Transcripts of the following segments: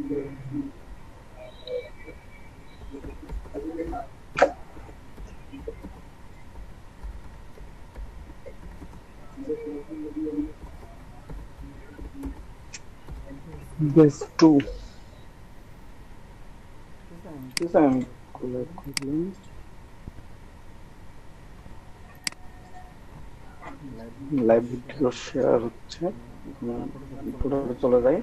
Base 2. Yes, I'm correct. Live video share হচ্ছে, পুরো চলে যায়।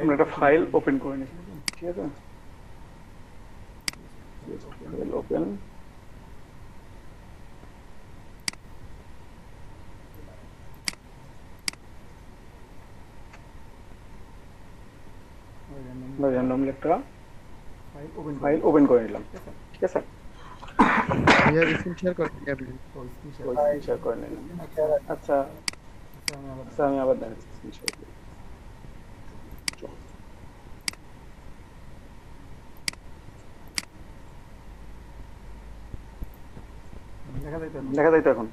আমরা একটা ফাইল ওপেন করে নিই, ঠিক আছে? File open. র্যান্ডমলি একটা ফাইল ওপেন করে নিলাম, ঠিক আছে? শেয়ার করে শেয়ার করে নিলাম। আচ্ছা, আমি আবার দেখাচ্ছি। দেখা যায় তো এখন?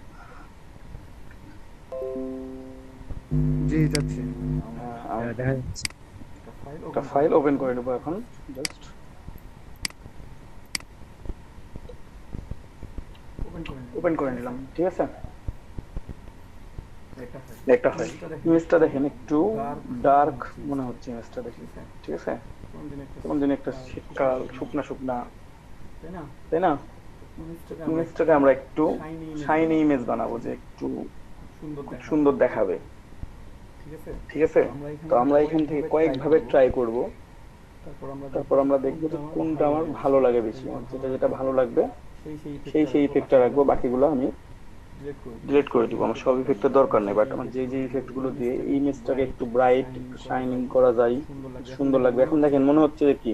জি যাচ্ছে। দেখা যাচ্ছে। একটা ফাইল ওপেন করে নেবো এখন, জাস্ট ওপেন করে নিলাম, ঠিক আছে? একটা ফাইল, ইমেজটা দেখেন একটু ডার্ক মনে হচ্ছে ইমেজটা দেখে, ঠিক আছে? কেমন যেন একটা শীতকাল, শুকনা শুকনা, তাই না? ইমেজটাকে আমরা একটু শাইনি ইমেজ বানাবো, যে একটু খুব সুন্দর দেখাবে, ঠিক আছে? তো আমরা এখান থেকে কয়েকভাবে ট্রাই করব, তারপর আমরা দেখবো যে কোনটা আমার ভালো লাগে বেশি। যেটা যেটা ভালো লাগবে সেই ইফেক্টটা রাখবো, বাকিগুলো আমি ডিলিট করে দিব। আমার সব ইফেক্টের দরকার নেই, বাট আমার যে ইফেক্ট গুলো দিয়ে ইমেজটাকে একটু ব্রাইট, একটু শাইনিং করা যায়, সুন্দর লাগবে। এখন দেখেন মনে হচ্ছে যে কি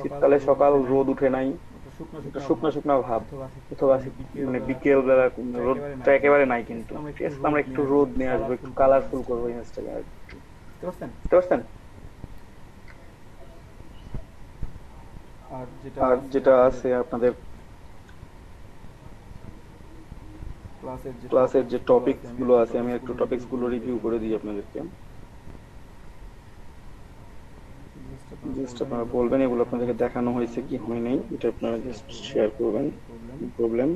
শীতকালে সকাল রোদ উঠে নাই, একটা শুকনো শুকনো ভাব, অথবা মানে বিকেল বেলা রোদটা একেবারে নাই, কিন্তু ঠিক আছে? আমরা একটু রোদ নিয়ে আসবো, একটু কালারফুল করবো ইমেজটাকে, বুঝতে পারছেন? আর যেটা আছে আপনাদের ক্লাসের যে টপিকস গুলো আছে, আমি একটু টপিকস গুলো রিভিউ করে দিই আপনাদেরকে। জাস্ট আপনারা বলবেন এগুলো আপনাদেরকে দেখানো হয়েছে কি হয় নাই, এটা আপনারা জাস্ট শেয়ার করবেন। প্রবলেম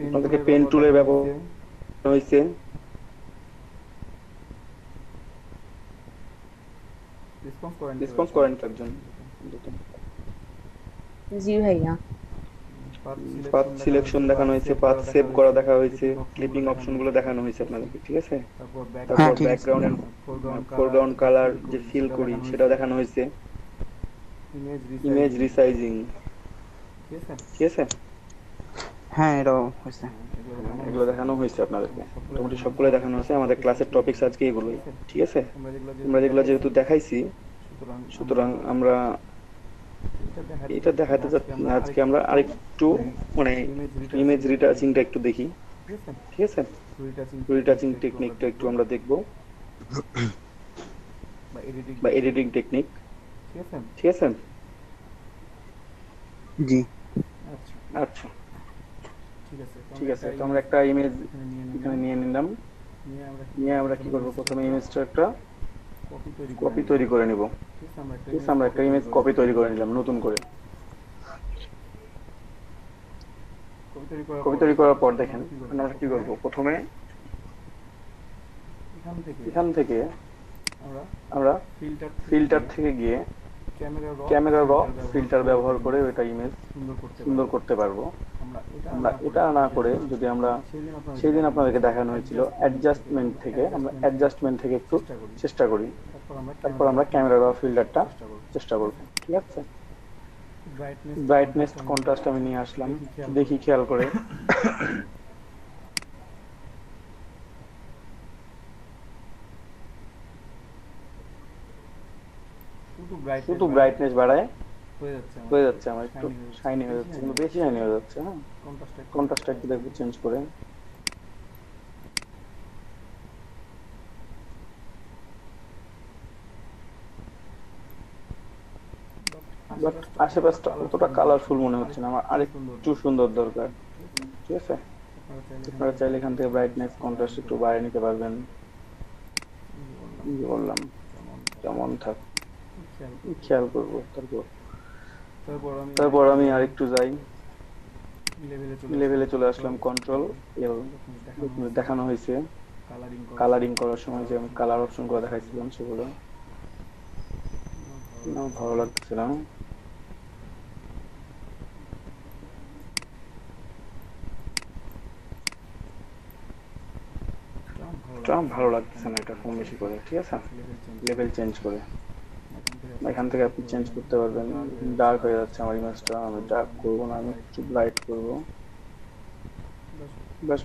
আপনাদেরকে পেন টুলের ব্যবহার হয়েছে, রেসপন্স করেন একজন। জি ভাইয়া। পাথ সিলেকশন দেখানো হয়েছে, পাথ সেভ করা দেখা হয়েছে, ক্লিপিং অপশন গুলো দেখানো হয়েছে আপনাদেরকে, ঠিক আছে? তারপর ব্যাকগ্রাউন্ড এন্ড ফোরগ্রাউন্ড কালার যে ফিল করি সেটা দেখানো হয়েছে, ইমেজ রিসাইজিং, ঠিক আছে? হ্যাঁ এটাও হয়েছে, এগুলো দেখানো হয়েছে আপনাদেরকে, মোটামুটি সবগুলো দেখানো হয়েছে। আমাদের ক্লাসের টপিকস আজকে এগুলোই, ঠিক আছে? আমরা যেগুলো যেহেতু দেখাইছি, সুতরাং আমরা এটা দেখাতে যাচ্ছি না আজকে। আমরা আরেকটু মানে ইমেজ রিটাচিংটা একটু দেখি, ঠিক আছে? রিটাচিং টেকনিকটা একটু আমরা দেখবো, বা এডিটিং টেকনিক, ঠিক আছে? জি আচ্ছা, ঠিক আছে। তো আমরা একটা ইমেজ এখানে নিয়ে নিলাম, নিয়ে আমরা কি করবো, প্রথমে ইমেজটা একটা কপি তৈরি করে নিব, ঠিক আছে? আমরা একটা ইমেজ কপি তৈরি করে নিলাম নতুন করে। কপি তৈরি করার পর দেখেন আমরা কি করবো, প্রথমে এখান থেকে আমরা ফিল্টার থেকে গিয়ে ক্যামেরা র ফিল্টার ব্যবহার করে ওইটা ইমেজ সুন্দর করতে পারবো। আমরা এটা না করে যদি আমরা সেদিন আপনাদেরকে দেখানো হয়েছিল অ্যাডজাস্টমেন্ট থেকে, আমরা অ্যাডজাস্টমেন্ট থেকে একটু চেষ্টা করি, তারপর আমরা ক্যামেরা র ফিল্টারটা চেষ্টা করবো, ঠিক আছে? ব্রাইটনেস কন্ট্রাস্ট আমি নিয়ে আসলাম, দেখি খেয়াল করে। শুধু ব্রাইটনেস বাড়ায় হয়ে যাচ্ছে, আমার একটু শাইনি হয়ে যাচ্ছে, কিন্তু বেশি শাইনি হয়ে যাচ্ছে। হ্যাঁ, কন্ট্রাস্টটা একটু দেখবো চেঞ্জ করে। বাট আশেপাশটা অতটা কালারফুল মনে হচ্ছে না, আমার আরেকটু সুন্দর দরকার, ঠিক আছে? আপনারা চাইলে এখান থেকে ব্রাইটনেস কন্ট্রাস্ট একটু বাড়িয়ে নিতে পারবেন। কি বললাম কেমন থাক খেয়াল করবো। তারপর আমি আরেকটু যাই, লেভেলে চলে আসলাম, কন্ট্রোল এল। দেখানো হয়েছে কালারিং করার সময় যে আমি কালার অপশন গুলো দেখাইছিলাম সেগুলো আমার ভালো লাগতেছে না। ভালো লাগতেছে না এটা কম বেশি করে, ঠিক আছে। লেভেল চেঞ্জ করে এখান থেকে আপনি চেঞ্জ করতে পারবেন। ডার্ক হয়ে যাচ্ছে আমার ইমেজটা, আমি ডার্ক করবো না, আমি একটু ব্রাইট করবো। বাস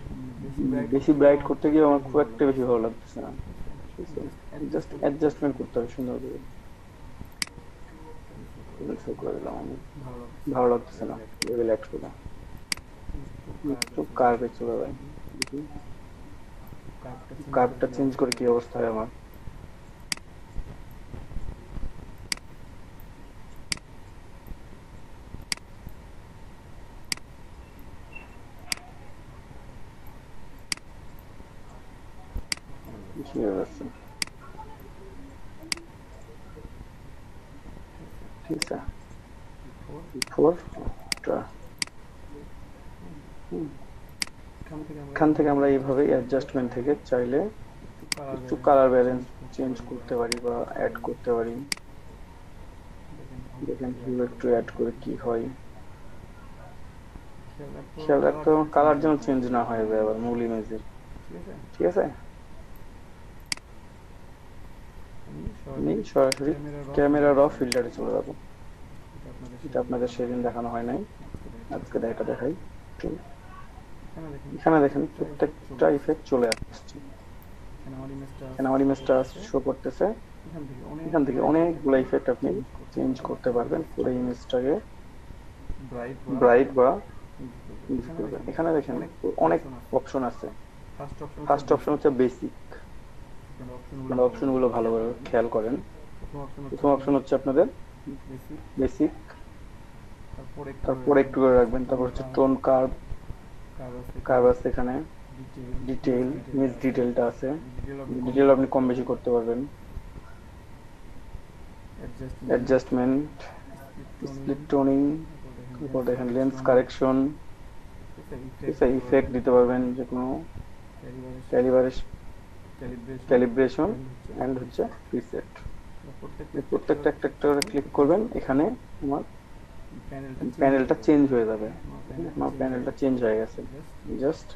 বেশি ব্রাইট করতে গিয়ে আমার খুব একটা বেশি ভালো লাগতেছে না, ঠিক আছে। জাস্ট অ্যাডজাস্টমেন্ট করতে হবে সুন্দর করে। করে দিলাম আমি, ভালো লাগতেছে না, লেভেল অ্যাড করে একটু কার্ভে চলে যায়। দেখি কার্ভটা চেঞ্জ করে কি অবস্থা হয় আমার। ঠিক আছে, ঠিক আছে। এখান থেকে আমরা এইভাবে অ্যাডজাস্টমেন্ট থেকে চাইলে একটু কালার ব্যালেন্স চেঞ্জ করতে পারি বা অ্যাড করতে পারি। দেখেন হিউ একটু অ্যাড করে কি হয়। খেয়াল রাখতে হবে কালার যেন চেঞ্জ না হয়ে যায় আবার মূল ইমেজের, ঠিক আছে। আমি সরাসরি ক্যামেরা র ফিল্টারে চলে যাবো। এটা আপনাদের সেদিন দেখানো হয় নাই, আজকে এটা দেখাই। এখানে দেখেন প্রত্যেকটা ইফেক্ট চলে আসছে, এখানে আমার ইমেজটা শো করতেছে। এখান থেকে অনেকগুলো ইফেক্ট আপনি চেঞ্জ করতে পারবেন পুরো ইমেজটাকে ব্রাইট বা। এখানে দেখেন অনেক অপশন আছে। ফার্স্ট অপশন হচ্ছে বেসিক, আপনারা অপশনগুলো ভালো করে খেয়াল করেন। প্রথম অপশন হচ্ছে আপনাদের বেসিক, তারপর একটু করে রাখবেন। তারপর হচ্ছে টোন কার্ভ আছে, এখানে ডিটেইল ইমেজ ডিটেইলটা আছে, ডিটেইল আপনি কম বেশি করতে পারবেন। অ্যাডজাস্টমেন্ট, স্প্লিট টোনিং, তারপর দেখেন লেন্স কারেকশন, ইফেক্ট দিতে পারবেন যে কোনো, ক্যালিব্রেশন এন্ড হচ্ছে প্রিসেট। প্রত্যেকটা একটা একটা করে ক্লিক করবেন, এখানে আমার প্যানেলটা চেঞ্জ হয়ে যাবে। আমার প্যানেলটা চেঞ্জ হয়ে গেছে, জাস্ট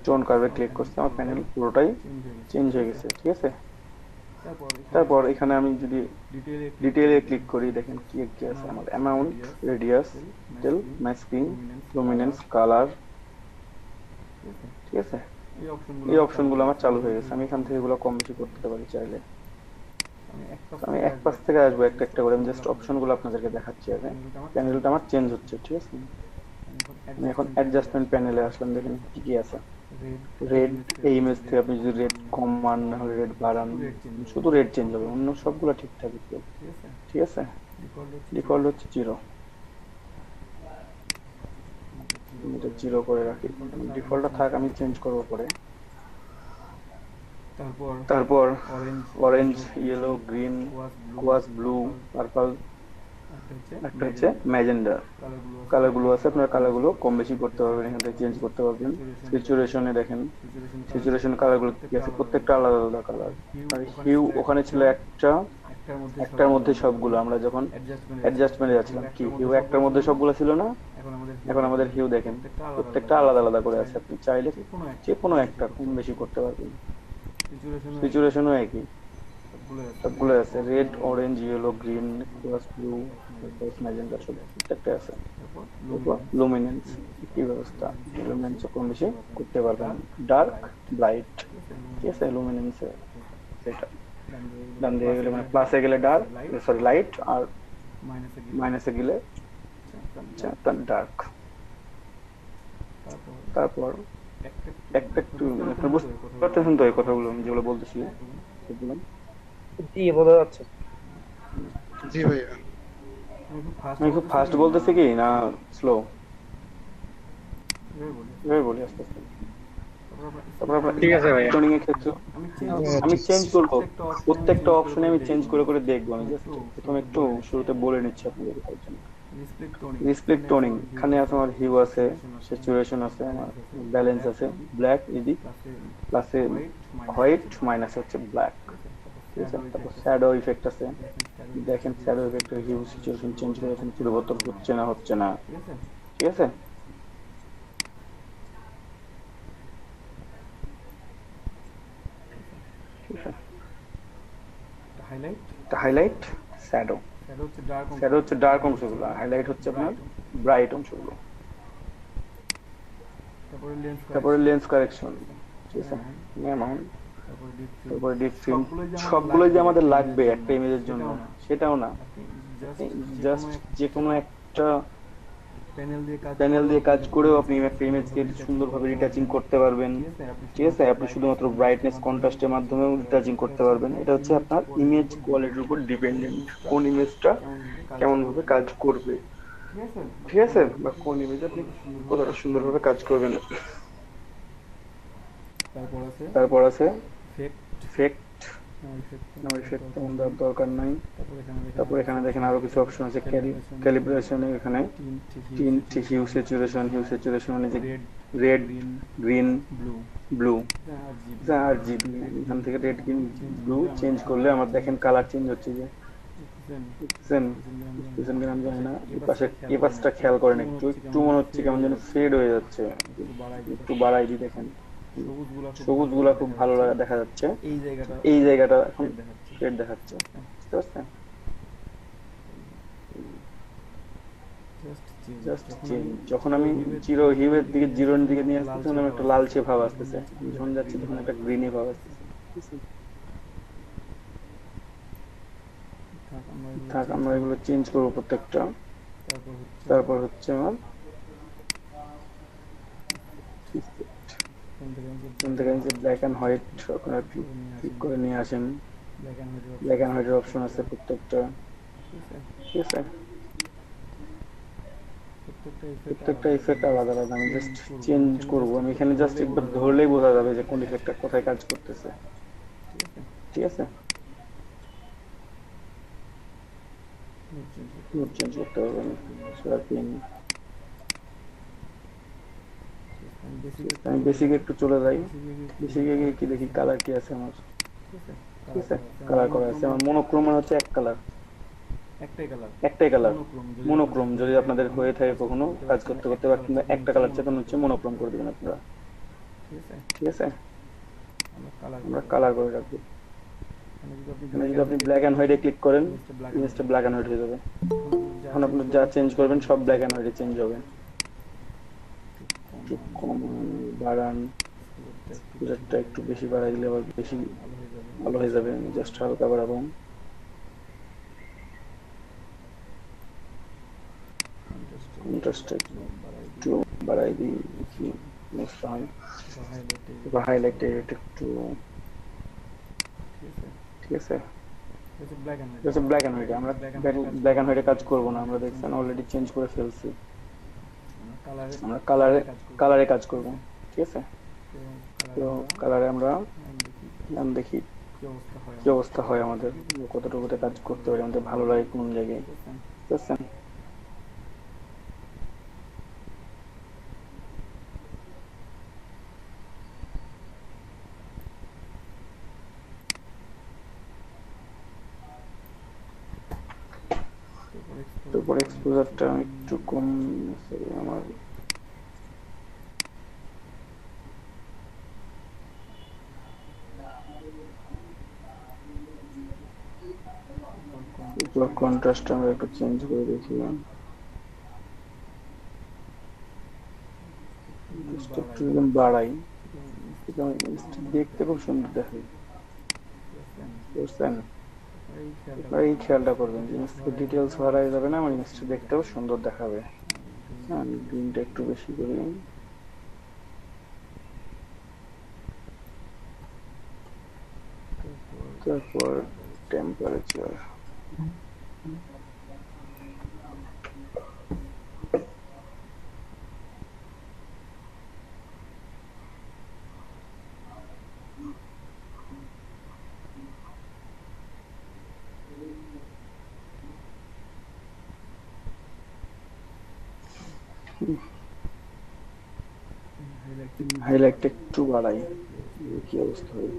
টোন কার্ভে ক্লিক করতে আমার প্যানেল পুরোটাই চেঞ্জ হয়ে গেছে, ঠিক আছে। তারপর এখানে আমি যদি ডিটেইলে ক্লিক করি, দেখেন কি কি আছে আমার অ্যামাউন্ট, রেডিয়াস, টেল, ম্যাস্কিং, লুমিনেন্স, কালার, ঠিক আছে। এই অপশনগুলো আমার চালু হয়ে গেছে, আমি এখান থেকে এগুলো কম বেশি করতে পারি চাইলে। আমি এক পাশ থেকে আসবো একটা একটা করে, আমি জাস্ট অপশনগুলো আপনাদেরকে দেখাচ্ছি আগে। প্যানেলটা আমার চেঞ্জ হচ্ছে, ঠিক আছে। আমি এখন অ্যাডজাস্টমেন্ট প্যানেলে আসলাম, দেখেন কি কি আছে। রেড, এই ইমেজ থেকে আপনি যদি রেড কমান না হলে রেড বাড়ান, শুধু রেড চেঞ্জ হবে, অন্য সবগুলো ঠিকঠাক আছে, ঠিক আছে। ডিফল্ট হচ্ছে 0, এটা 0 করে রাখি, ডিফল্টটা থাক, আমি চেঞ্জ করবো পরে। তারপর অরেঞ্জ, ইয়েলো, গ্রিন, কোয়াস ব্লু, পার্পল, একটা হচ্ছে ম্যাজেন্ডা। কালারগুলো আছে, আপনারা কালারগুলো কম বেশি করতে পারবেন, এখান থেকে চেঞ্জ করতে পারবেন। স্যাচুরেশনে দেখেন, স্যাচুরেশন কালারগুলো কি আছে, প্রত্যেকটা আলাদা আলাদা কালার। আর হিউ ওখানে ছিল একটার মধ্যে সবগুলো, আমরা যখন অ্যাডজাস্টমেন্টে যাচ্ছিলাম কি হিউ একটার মধ্যে সবগুলো ছিল না, এখন আমাদের হিউ দেখেন প্রত্যেকটা আলাদা আলাদা করে আছে, আপনি চাইলে যে কোনো একটা কম বেশি করতে পারবেন। স্যাচুরেশনও একই, সবগুলো আছে, রেড, অরেঞ্জ, ইয়েলো, গ্রিন, কোয়াস ব্লু, ম্যাজেন্টা, সব প্রত্যেকটা আছে। তারপর লুমিনেন্স, কি ব্যবস্থা, লুমিনেন্স কম বেশি করতে পারবেন। ডার্ক, ব্রাইট, ঠিক আছে। লুমিনেন্সে সেটা ডান দিয়ে গেলে মানে প্লাসে গেলে ডার্ক, সরি লাইট, আর মাইনাসে গেলে ডার্ক। তারপর একটা একটু আপনার বুঝতে পারতেছেন তো এই কথাগুলো যেগুলো বলতেছি, সেগুলো জি বোঝা যাচ্ছে। জি ভাইয়া। আমি খুব ফাস্ট বলতেছি কি না স্লো? এভাবে বলি আস্তে আস্তে। তারপর আমরা ঠিক আছে ভাইয়া। টোনিং এর ক্ষেত্রে আমি চেঞ্জ করব, প্রত্যেকটা অপশনে আমি চেঞ্জ করে করে দেখবো। আমি জাস্ট প্রথমে একটু শুরুতে বলে নিচ্ছি আপনাদের জন্য। রিস্প্লিট টোনিং, এখানে আছে আমার হিউ আছে, স্যাচুরেশন আছে, আমার ব্যালেন্স আছে, ব্ল্যাক এদিক প্লাসে হোয়াইট মাইনাস হচ্ছে ব্ল্যাক, ঠিক আছে। তারপর শ্যাডো ইফেক্ট আছে, দেখেন শ্যাডো ইফেক্টের হিউ সিচুয়েশন চেঞ্জ করেছেন, পরিবর্তন হচ্ছে না হচ্ছে না, ঠিক আছে। হাইলাইট শ্যাডো, শ্যাডো হচ্ছে ডার্ক অংশগুলো, হাইলাইট হচ্ছে আপনার ব্রাইট অংশগুলো। তারপরে লেন্স কারেকশন, ঠিক আছে, অ্যামাউন্ট, তারপরে ডিপ ফিল্ম, সবগুলোই যে আমাদের লাগবে একটা ইমেজের জন্য সেটাও না, জাস্ট যে কোনো একটা প্যানেল দিয়ে কাজ করেও আপনি একটা ইমেজকে সুন্দরভাবে রিটাচিং করতে পারবেন, ঠিক আছে। আপনি শুধুমাত্র ব্রাইটনেস কন্ট্রাস্টের মাধ্যমেও রিটাচিং করতে পারবেন। এটা হচ্ছে আপনার ইমেজ কোয়ালিটির উপর ডিপেন্ডেন্ট, কোন ইমেজটা কেমন ভাবে কাজ করবে, ঠিক আছে, বা কোন ইমেজে আপনি কতটা সুন্দরভাবে কাজ করবেন। তারপর আছে ইফেক্ট, আমার ইফেক্ট তেমন দেওয়ার দরকার নাই। তারপর এখানে দেখেন আরো কিছু অপশন আছে, ক্যালিব্রেশন, এখানে তিনটি হিউ স্যাচুরেশন মানে যে রেড, গ্রিন, ব্লু আর জিবি, এখান থেকে রেড, গ্রিন, ব্লু চেঞ্জ করলে আমার দেখেন কালার চেঞ্জ হচ্ছে, যে বুঝছেন কিনা আমি জানি না। এই পাশটা খেয়াল করেন, একটু একটু মনে হচ্ছে কেমন যেন ফেড হয়ে যাচ্ছে, একটু বাড়াই দিই, দেখেন সবুজ গুলা খুব ভালো লাগা দেখা যাচ্ছে, এই জায়গাটা এখন ফেড দেখাচ্ছে, বুঝতে পারছেন। জাস্ট চেঞ্জ, যখন আমি জিরো হিউয়ের দিকে জিরোর দিকে নিয়ে আসতেছি তখন একটা লালচে ভাব আসতেছে, যখন যাচ্ছি তখন একটা গ্রিনি ভাব আসতেছে। থাক, আমরা এগুলো চেঞ্জ করবো প্রত্যেকটা। তারপর হচ্ছে আমার ব্ল্যাক অ্যান্ড হোয়াইট, আপনারা ক্লিক করে নিয়ে আসেন, ব্ল্যাক অ্যান্ড হোয়াইটের অপশন আছে প্রত্যেকটা, ঠিক আছে। প্রত্যেকটা ইফেক্ট আলাদা আলাদা, আমি জাস্ট চেঞ্জ করবো। আমি এখানে জাস্ট একবার ধরলেই বোঝা যাবে যে কোন ইফেক্টটা কোথায় কাজ করতেছে, ঠিক আছে। চেঞ্জ করতে পারবেন, শার্পিং, আমি বেসিক একটু চলে যাই, বেসিকে গিয়ে কি দেখি কালার কি আছে আমার, ঠিক আছে, কালার করা আছে আমার। মনোক্রোম হচ্ছে একটাই কালার, মনোক্রোম যদি আপনাদের হয়ে থাকে কখনো কাজ করতে করতে, বা কিংবা একটা কালার চেতন হচ্ছে মনোক্রোম করে দিবেন আপনারা, ঠিক আছে। আমরা কালার করে রাখবো। যদি আপনি ব্ল্যাক অ্যান্ড হোয়াইটে ক্লিক করেন, ইমেজটা ব্ল্যাক অ্যান্ড হোয়াইট হয়ে যাবে। এখন আপনি যা চেঞ্জ করবেন সব ব্ল্যাক অ্যান্ড হোয়াইটে চেঞ্জ হবে। একটু কম বাড়ান, স্পিডটা একটু বেশি বাড়াই দিলে আবার বেশি ভালো হয়ে যাবে। আমি জাস্ট হালকা বাড়াবো, কন্ট্রাস্টটা একটু বাড়াই দিই, কি নেক্সট হয়। এবার হাইলাইটে একটু, ঠিক আছে। ব্ল্যাক অ্যান্ড হোয়াইটে আমরা ব্ল্যাক অ্যান্ড হোয়াইটে কাজ করবো না, আমরা দেখছেন অলরেডি চেঞ্জ করে ফেলছি। আমরা কালারে কাজ করব, ঠিক আছে। তো কালারে আমরা দেখি কি অবস্থা হয়, আমাদের কতটুকুতে কাজ করতে পারি, আমাদের ভালো লাগে কোন জায়গায়, ঠিক আছে। তারপর এক্সপোজারটা একটু কম, আমার কন্ট্রাস্ট আমরা একটু চেঞ্জ করে দেখি, একটু বাড়াই, দেখতে খুব সুন্দর দেখায়, বুঝছেন। এই খেয়ালটা করবেন, জিনিসকে ডিটেলস বাড়াই যাবে না, আমার জিনিসটা দেখতেও সুন্দর দেখাবে। আমি গ্রিনটা একটু বেশি করি, তারপর টেম্পারেচার, হাইলাইটটা একটু বাড়াই, কি অবস্থা হয়।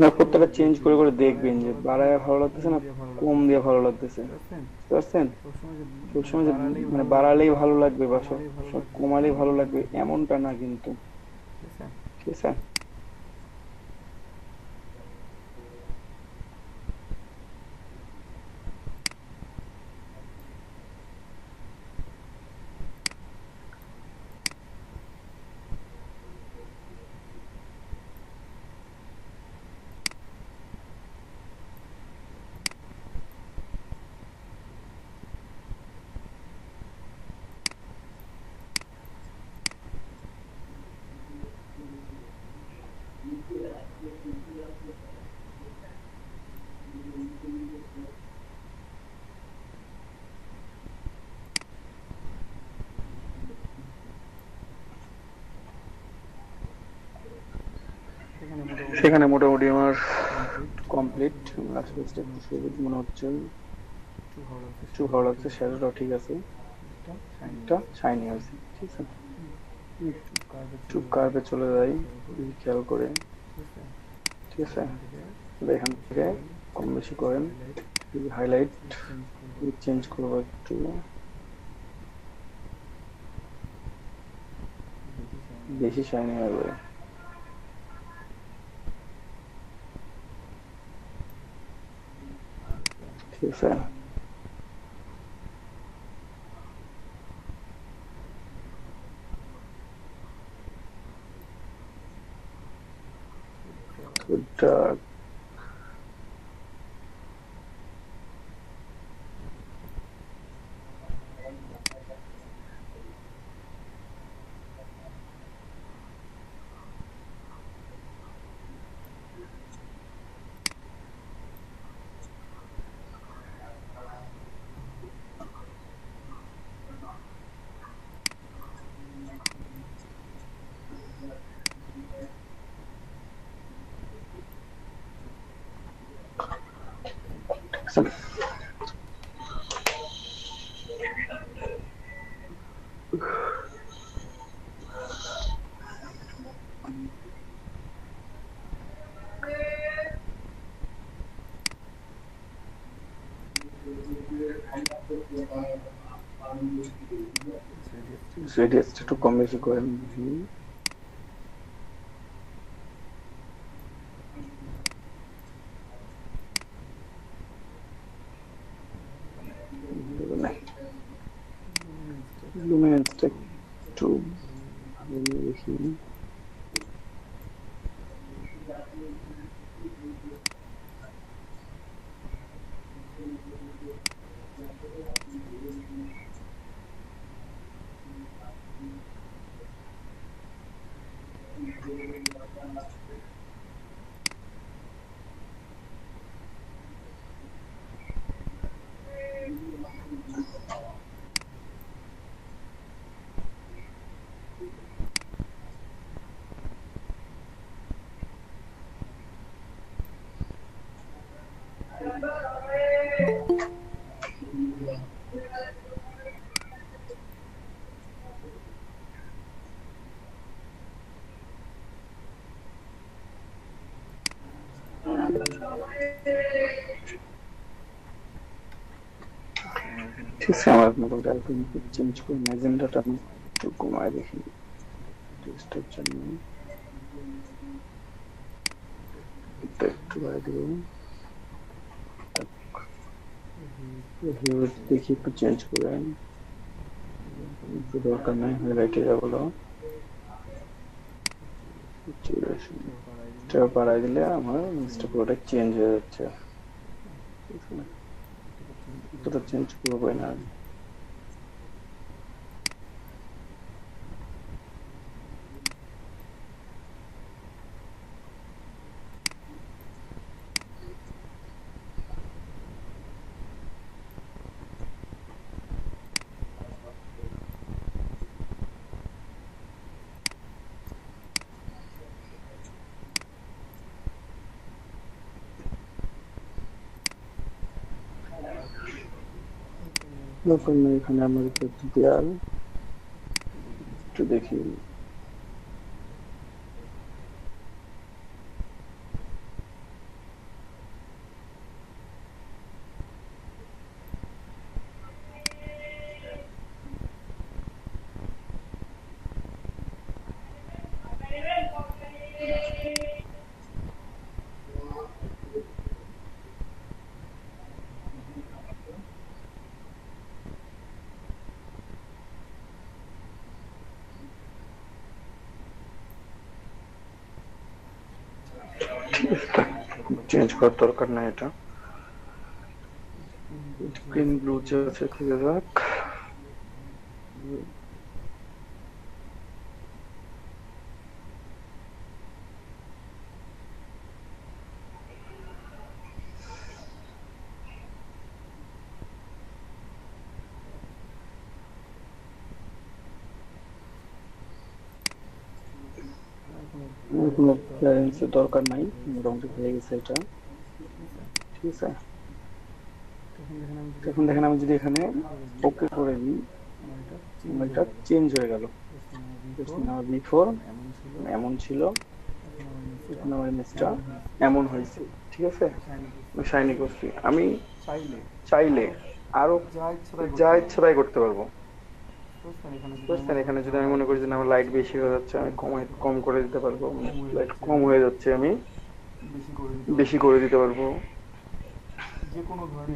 না, প্রত্যেকটা চেঞ্জ করে করে দেখবেন যে বাড়ায় ভালো লাগতেছে না কম দিয়ে ভালো লাগতেছে, বুঝতে পারছেন? সবসময় যে মানে বাড়ালেই ভালো লাগবে বা সব কমালেই ভালো লাগবে এমনটা না কিন্তু, ঠিক আছে? সেখানে মোটামুটি আমার কমপ্লিট। আসলে একটু সবুজ মনে হচ্ছে, একটু ভালো লাগছে, শ্যাডোটাও ঠিক আছে, একটা শাইনি আছে, ঠিক আছে। একটু কার্ভে চলে যাই, খেয়াল করে, ঠিক আছে। এখান থেকে কম বেশি করেন, হাইলাইট চেঞ্জ করবো একটু, বেশি শাইনি হবে, ঠিক আছে। ডার্ক রেডিয়াসটা একটু কম বেশি করেন। লুমিনেন্সটা একটু দেখি, ঠিক আছে। আমার মোটামুটি আর চেঞ্জ করে ম্যাজেন্ডাটা আমি একটু কমায় দেখি টেক্সটের জন্য, একটু বাড়িয়ে দেবো। দেখি একটু চেঞ্জ করে, একটু দরকার নাই, হাইলাইটে যাবো, বাড়াই দিলে আমার জিনিসটা পুরোটা চেঞ্জ হয়ে যাচ্ছে, এতটা চেঞ্জ করবো না। নতুন এখানে আমাদের দেয়াল একটু দেখি। চেঞ্জ করার দরকার নাই, এটা স্ক্রিন ব্লু যে আছে খুলে যাক। কোনো ক্লিয়ারেন্সের দরকার নাই, মোটামুটি হয়ে গেছে এটা। ঠিক আছে, এখন দেখেন আমি যদি এখানে ওকে করে দিই, এটা চেঞ্জ হয়ে গেল। বিফোর এমন ছিল, এখন আমার ইমেজটা এমন হয়েছে। ঠিক আছে, শাইনি করছি। আমি চাইলে আরো যা ইচ্ছা তাই করতে পারবো। বুঝছেন, এখানে যদি আমি মনে করি যে আমার লাইট বেশি হয়ে যাচ্ছে, আমি কম করে দিতে পারবো। লাইট কম হয়ে যাচ্ছে, আমি বেশি করে দিতে পারবো।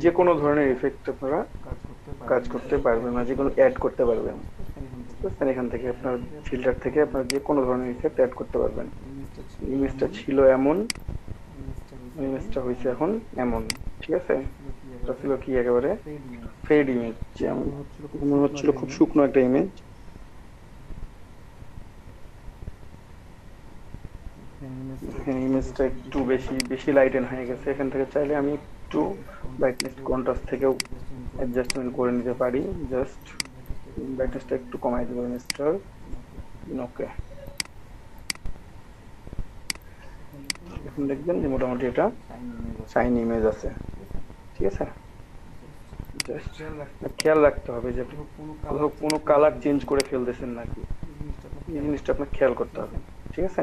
যে কোনো ধরনের ইফেক্ট আপনারা কাজ করতে পারবেন, না যে কোনো অ্যাড করতে পারবেন। বুঝছেন, এখান থেকে আপনার ফিল্টার থেকে আপনার যে কোনো ধরনের ইফেক্ট অ্যাড করতে পারবেন। ইমেজটা ছিল এমন, ইমেজটা হয়েছে এখন এমন। ঠিক আছে, এটা ছিল কি একেবারে ফেড ইমেজ, যেমন মনে হচ্ছিল খুব শুকনো একটা ইমেজ। ইমেজটা একটু বেশি লাইটেন হয়ে গেছে। এখান থেকে চাইলে আমি একটু ব্রাইটনেস কন্ট্রাস্ট থেকেও অ্যাডজাস্টমেন্ট করে নিতে পারি। জাস্ট ব্রাইটনেসটা একটু কমাই দেবো ইমেজটার। ওকে, এখন দেখবেন যে মোটামুটি এটা শাইনি ইমেজ আছে। ঠিক আছে, খেয়াল রাখতে হবে যে কোনো কালার চেঞ্জ করে ফেলতেছেন নাকি, এই জিনিসটা আপনার খেয়াল করতে হবে। ঠিক আছে,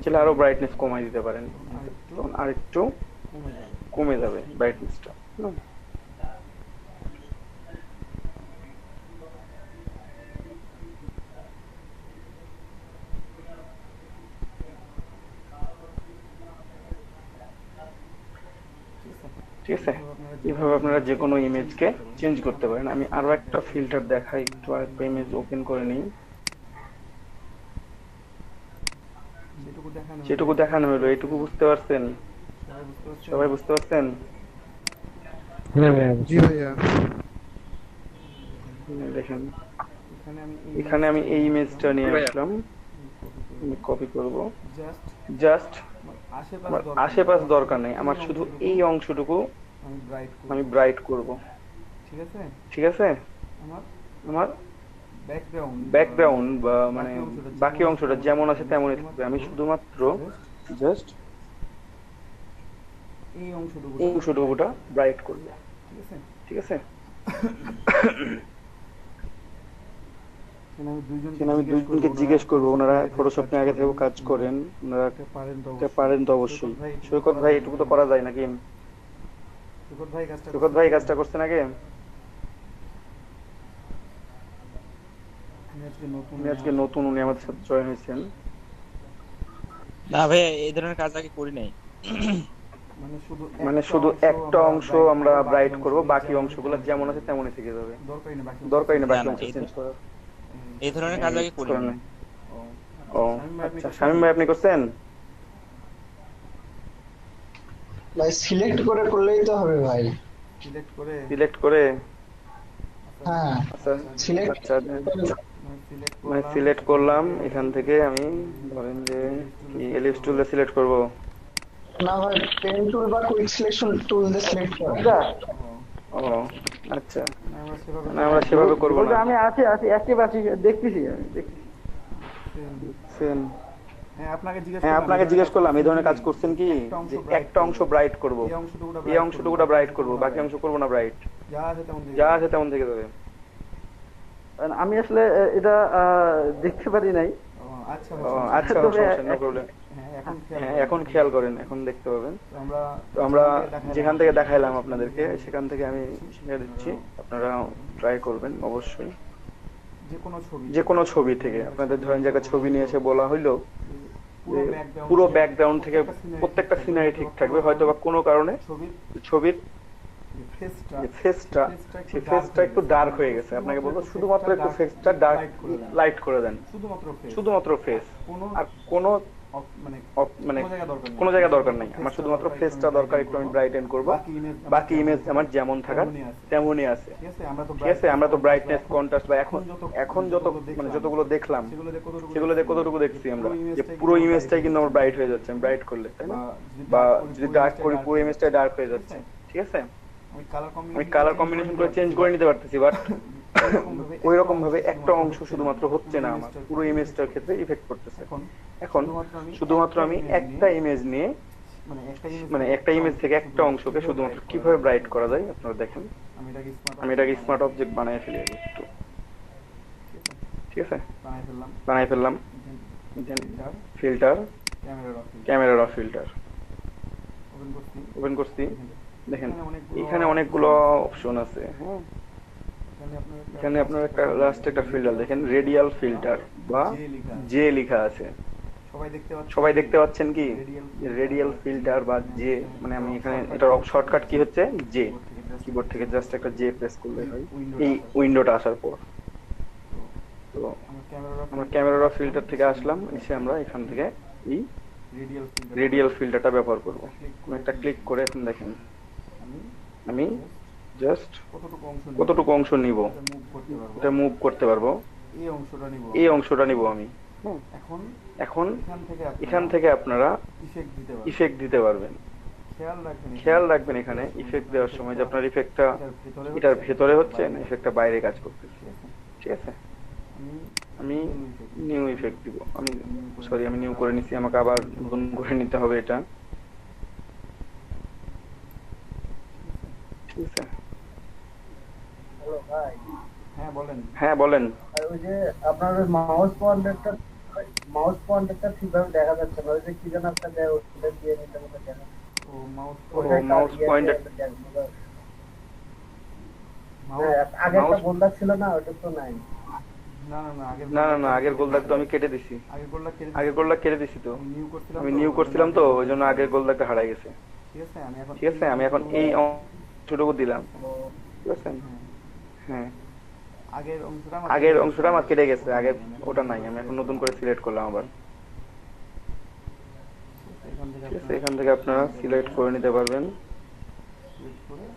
চাইলে আরো ব্রাইটনেস কমাই দিতে পারেন, তখন আরেকটু কমে যাবে ব্রাইটনেসটা। ঠিক আছে, এইভাবে আপনারা যে কোনো ইমেজকে চেঞ্জ করতে পারেন। আমি আরো একটা ফিল্টার দেখাই, একটু আরেকটা ইমেজ ওপেন করে নিই। যেটুকু দেখানো হলো এইটুকু বুঝতে পারছেন? সবাই বুঝতে পারছেন? জি ভাইয়া। দেখেন, এখানে আমি এই ইমেজটা নিয়ে আসলাম, আমি কপি করব। জাস্ট আশেপাশ দরকার নেই, আমার শুধু এই অংশটুকু আমি ব্রাইট করব। ঠিক আছে, আমার ব্যাকগ্রাউন্ড বা মানে বাকি অংশটা যেমন আছে তেমনই থাকবে। আমি শুধুমাত্র জাস্ট এই অংশটুকুটা ব্রাইট করব। ঠিক আছে, আমি দুইজনকে জিজ্ঞেস করবো, ওনারা ফটোশপ নিয়ে আগে থেকে কাজ করেন, ওনারা পারেন তো অবশ্যই। সৈকত ভাই, এটুকু তো করা যায় নাকি? সৈকত ভাই কাজটা করছেন আগে? আজকে নতুন, উনি আমাদের সাথে জয়েন হয়েছেন। না ভাই, এই ধরনের কাজ আগে করি নাই। মানে শুধু একটা অংশ আমরা ব্রাইট করব, বাকি অংশগুলো যেমন আছে তেমনই থেকে যাবে, দরকারই না বাকি অংশ চেঞ্জ করার। এই ধরনের কাজ আগে করি নাই। ও আচ্ছা, শামীম ভাই আপনি করছেন? ভাই সিলেক্ট করে করলেই তো হবে ভাই। সিলেক্ট করে? হ্যাঁ, আচ্ছা সিলেক্ট মানে সিলেক্ট করলাম। এখান থেকে আমি ধরেন যে কি এলিপস টুলে সিলেক্ট করব না ভাই, পেন টুল বা কুইক সিলেকশন টুল দিয়ে সিলেক্ট করেন। ও আচ্ছা, না আমরা সেভাবে করব না। আমি আছি অ্যাক্টিভ আছি, দেখতেছি আমি দেখতেছি। হ্যাঁ, আপনাকে জিজ্ঞেস করলাম এই ধরনের কাজ করছেন কি, যে একটা অংশ ব্রাইট করব, এই অংশটুকুটা ব্রাইট করব, বাকি অংশ করব না ব্রাইট। যা আছে তেমন থেকে যাবে। আমি আসলে এটা দেখতে পারি নাই। ও আচ্ছা, তবে সমস্যা নেই, প্রবলেম। হ্যাঁ এখন খেয়াল করেন, এখন দেখতে পাবেন। তো আমরা যেখান থেকে দেখাইলাম আপনাদেরকে সেখান থেকে আমি শিখিয়ে দিচ্ছি, আপনারা ট্রাই করবেন অবশ্যই। যে কোনো ছবি থেকে আপনাদের ধরেন যে একটা ছবি নিয়ে এসে বলা হইলো যে পুরো ব্যাকগ্রাউন্ড থেকে প্রত্যেকটা সিনারি ঠিক থাকবে, হয়তো বা কোনো কারণে ছবির ফেসটা সেই ফেসটা একটু ডার্ক হয়ে গেছে, আপনাকে বলবো শুধুমাত্র একটু ফেসটা ডার্ক লাইট করে দেন, শুধুমাত্র ফেস, আর কোনো মানে কোনো জায়গা দরকার নেই আমার, শুধুমাত্র ফেসটা দরকার, একটু আমি ব্রাইটেন করবো, বাকি ইমেজ আমার যেমন থাকার তেমনই আছে। ঠিক আছে, আমরা তো ব্রাইটনেস কন্ট্রাস্ট বা এখন যত মানে যতগুলো দেখলাম সেগুলো কতটুকু দেখছি আমরা যে পুরো ইমেজটাই কিন্তু আমার ব্রাইট হয়ে যাচ্ছে ব্রাইট করলে, তাই না? বা যদি ডার্ক করি পুরো ইমেজটাই ডার্ক হয়ে যাচ্ছে। ঠিক আছে, আমি কালার কম্বিনেশন করে চেঞ্জ করে নিতে পারতেছি, বাট ওই রকম ভাবে একটা অংশ শুধুমাত্র হচ্ছে না, আমার পুরো ইমেজটার ক্ষেত্রে ইফেক্ট করতেছে। এখন শুধুমাত্র আমি একটা ইমেজ নিয়ে মানে একটা ইমেজ থেকে একটা অংশকে শুধুমাত্র কিভাবে ব্রাইট করা যায় আপনারা দেখেন। আমি এটাকে স্মার্ট অবজেক্ট বানিয়ে ফেলি একটু। ঠিক আছে, বানিয়ে ফেললাম। ফিল্টার, ক্যামেরা র ফিল্টার ওপেন করছি। দেখেন এখানে অনেকগুলো অপশন আছে। হ্যাঁ, এখানে আপনার একটা লাস্ট একটা ফিল্টার দেখেন, রেডিয়াল ফিল্টার বা জে লেখা আছে, সবাই দেখতে পাচ্ছেন কি? রেডিয়াল ফিল্টার বা জে, মানে আমি এখানে এটার শর্টকাট কি হচ্ছে জে, কিবোর্ড থেকে জাস্ট একটা জে প্রেস করলে হয় এই উইন্ডোটা আসার পর। তো আমরা ক্যামেরা ফিল্টার থেকে আসলাম, এসে আমরা এখান থেকে এই রেডিয়াল ফিল্টারটা ব্যবহার করব। একটা ক্লিক করে এখন দেখেন আমি জাস্ট কতটুকু অংশ নিব এটা মুভ করতে পারবো, এই অংশটা নিব আমি। এখন এখান থেকে আপনারা ইফেক্ট দিতে পারবেন। খেয়াল রাখবেন এখানে ইফেক্ট দেওয়ার সময় যে আপনার ইফেক্টটা এটার ভেতরে হচ্ছে না ইফেক্টটা বাইরে কাজ করতেছে। ঠিক আছে, আমি নিউ ইফেক্ট দিব, আমি সরি আমি নিউ করে নিছি, আমাকে আবার নতুন করে নিতে হবে এটা। ঠিক আছে, হ্যাঁ বলেন। ওই যে আপনার মাউস পয়েন্টারটা ঠিকভাবে দেখা যাচ্ছে না, ওই যে কি যেন একটা দেয় ওটা দিয়ে নিতে হবে কেন? মাউস পয়েন্টার আগেরটা গোলদাগ ছিল না, ওটা তো নাই। না আগের গোলদাগ তো আমি কেটে দিছি, আগের গোলদাগ কেটে দিছি তো, আমি নিউ করছিলাম তো ওই জন্য আগের গোলদাগটা হারাই গেছে। ঠিক আছে, আমি এখন এই অংশটুকু দিলাম। ঠিক আছে, হ্যাঁ আগের অংশটা আমার কেটে গেছে, আগের ওটা নাই, আমি এখন নতুন করে সিলেক্ট করলাম আবার। ঠিক আছে, এখান থেকে আপনারা সিলেক্ট করে নিতে পারবেন,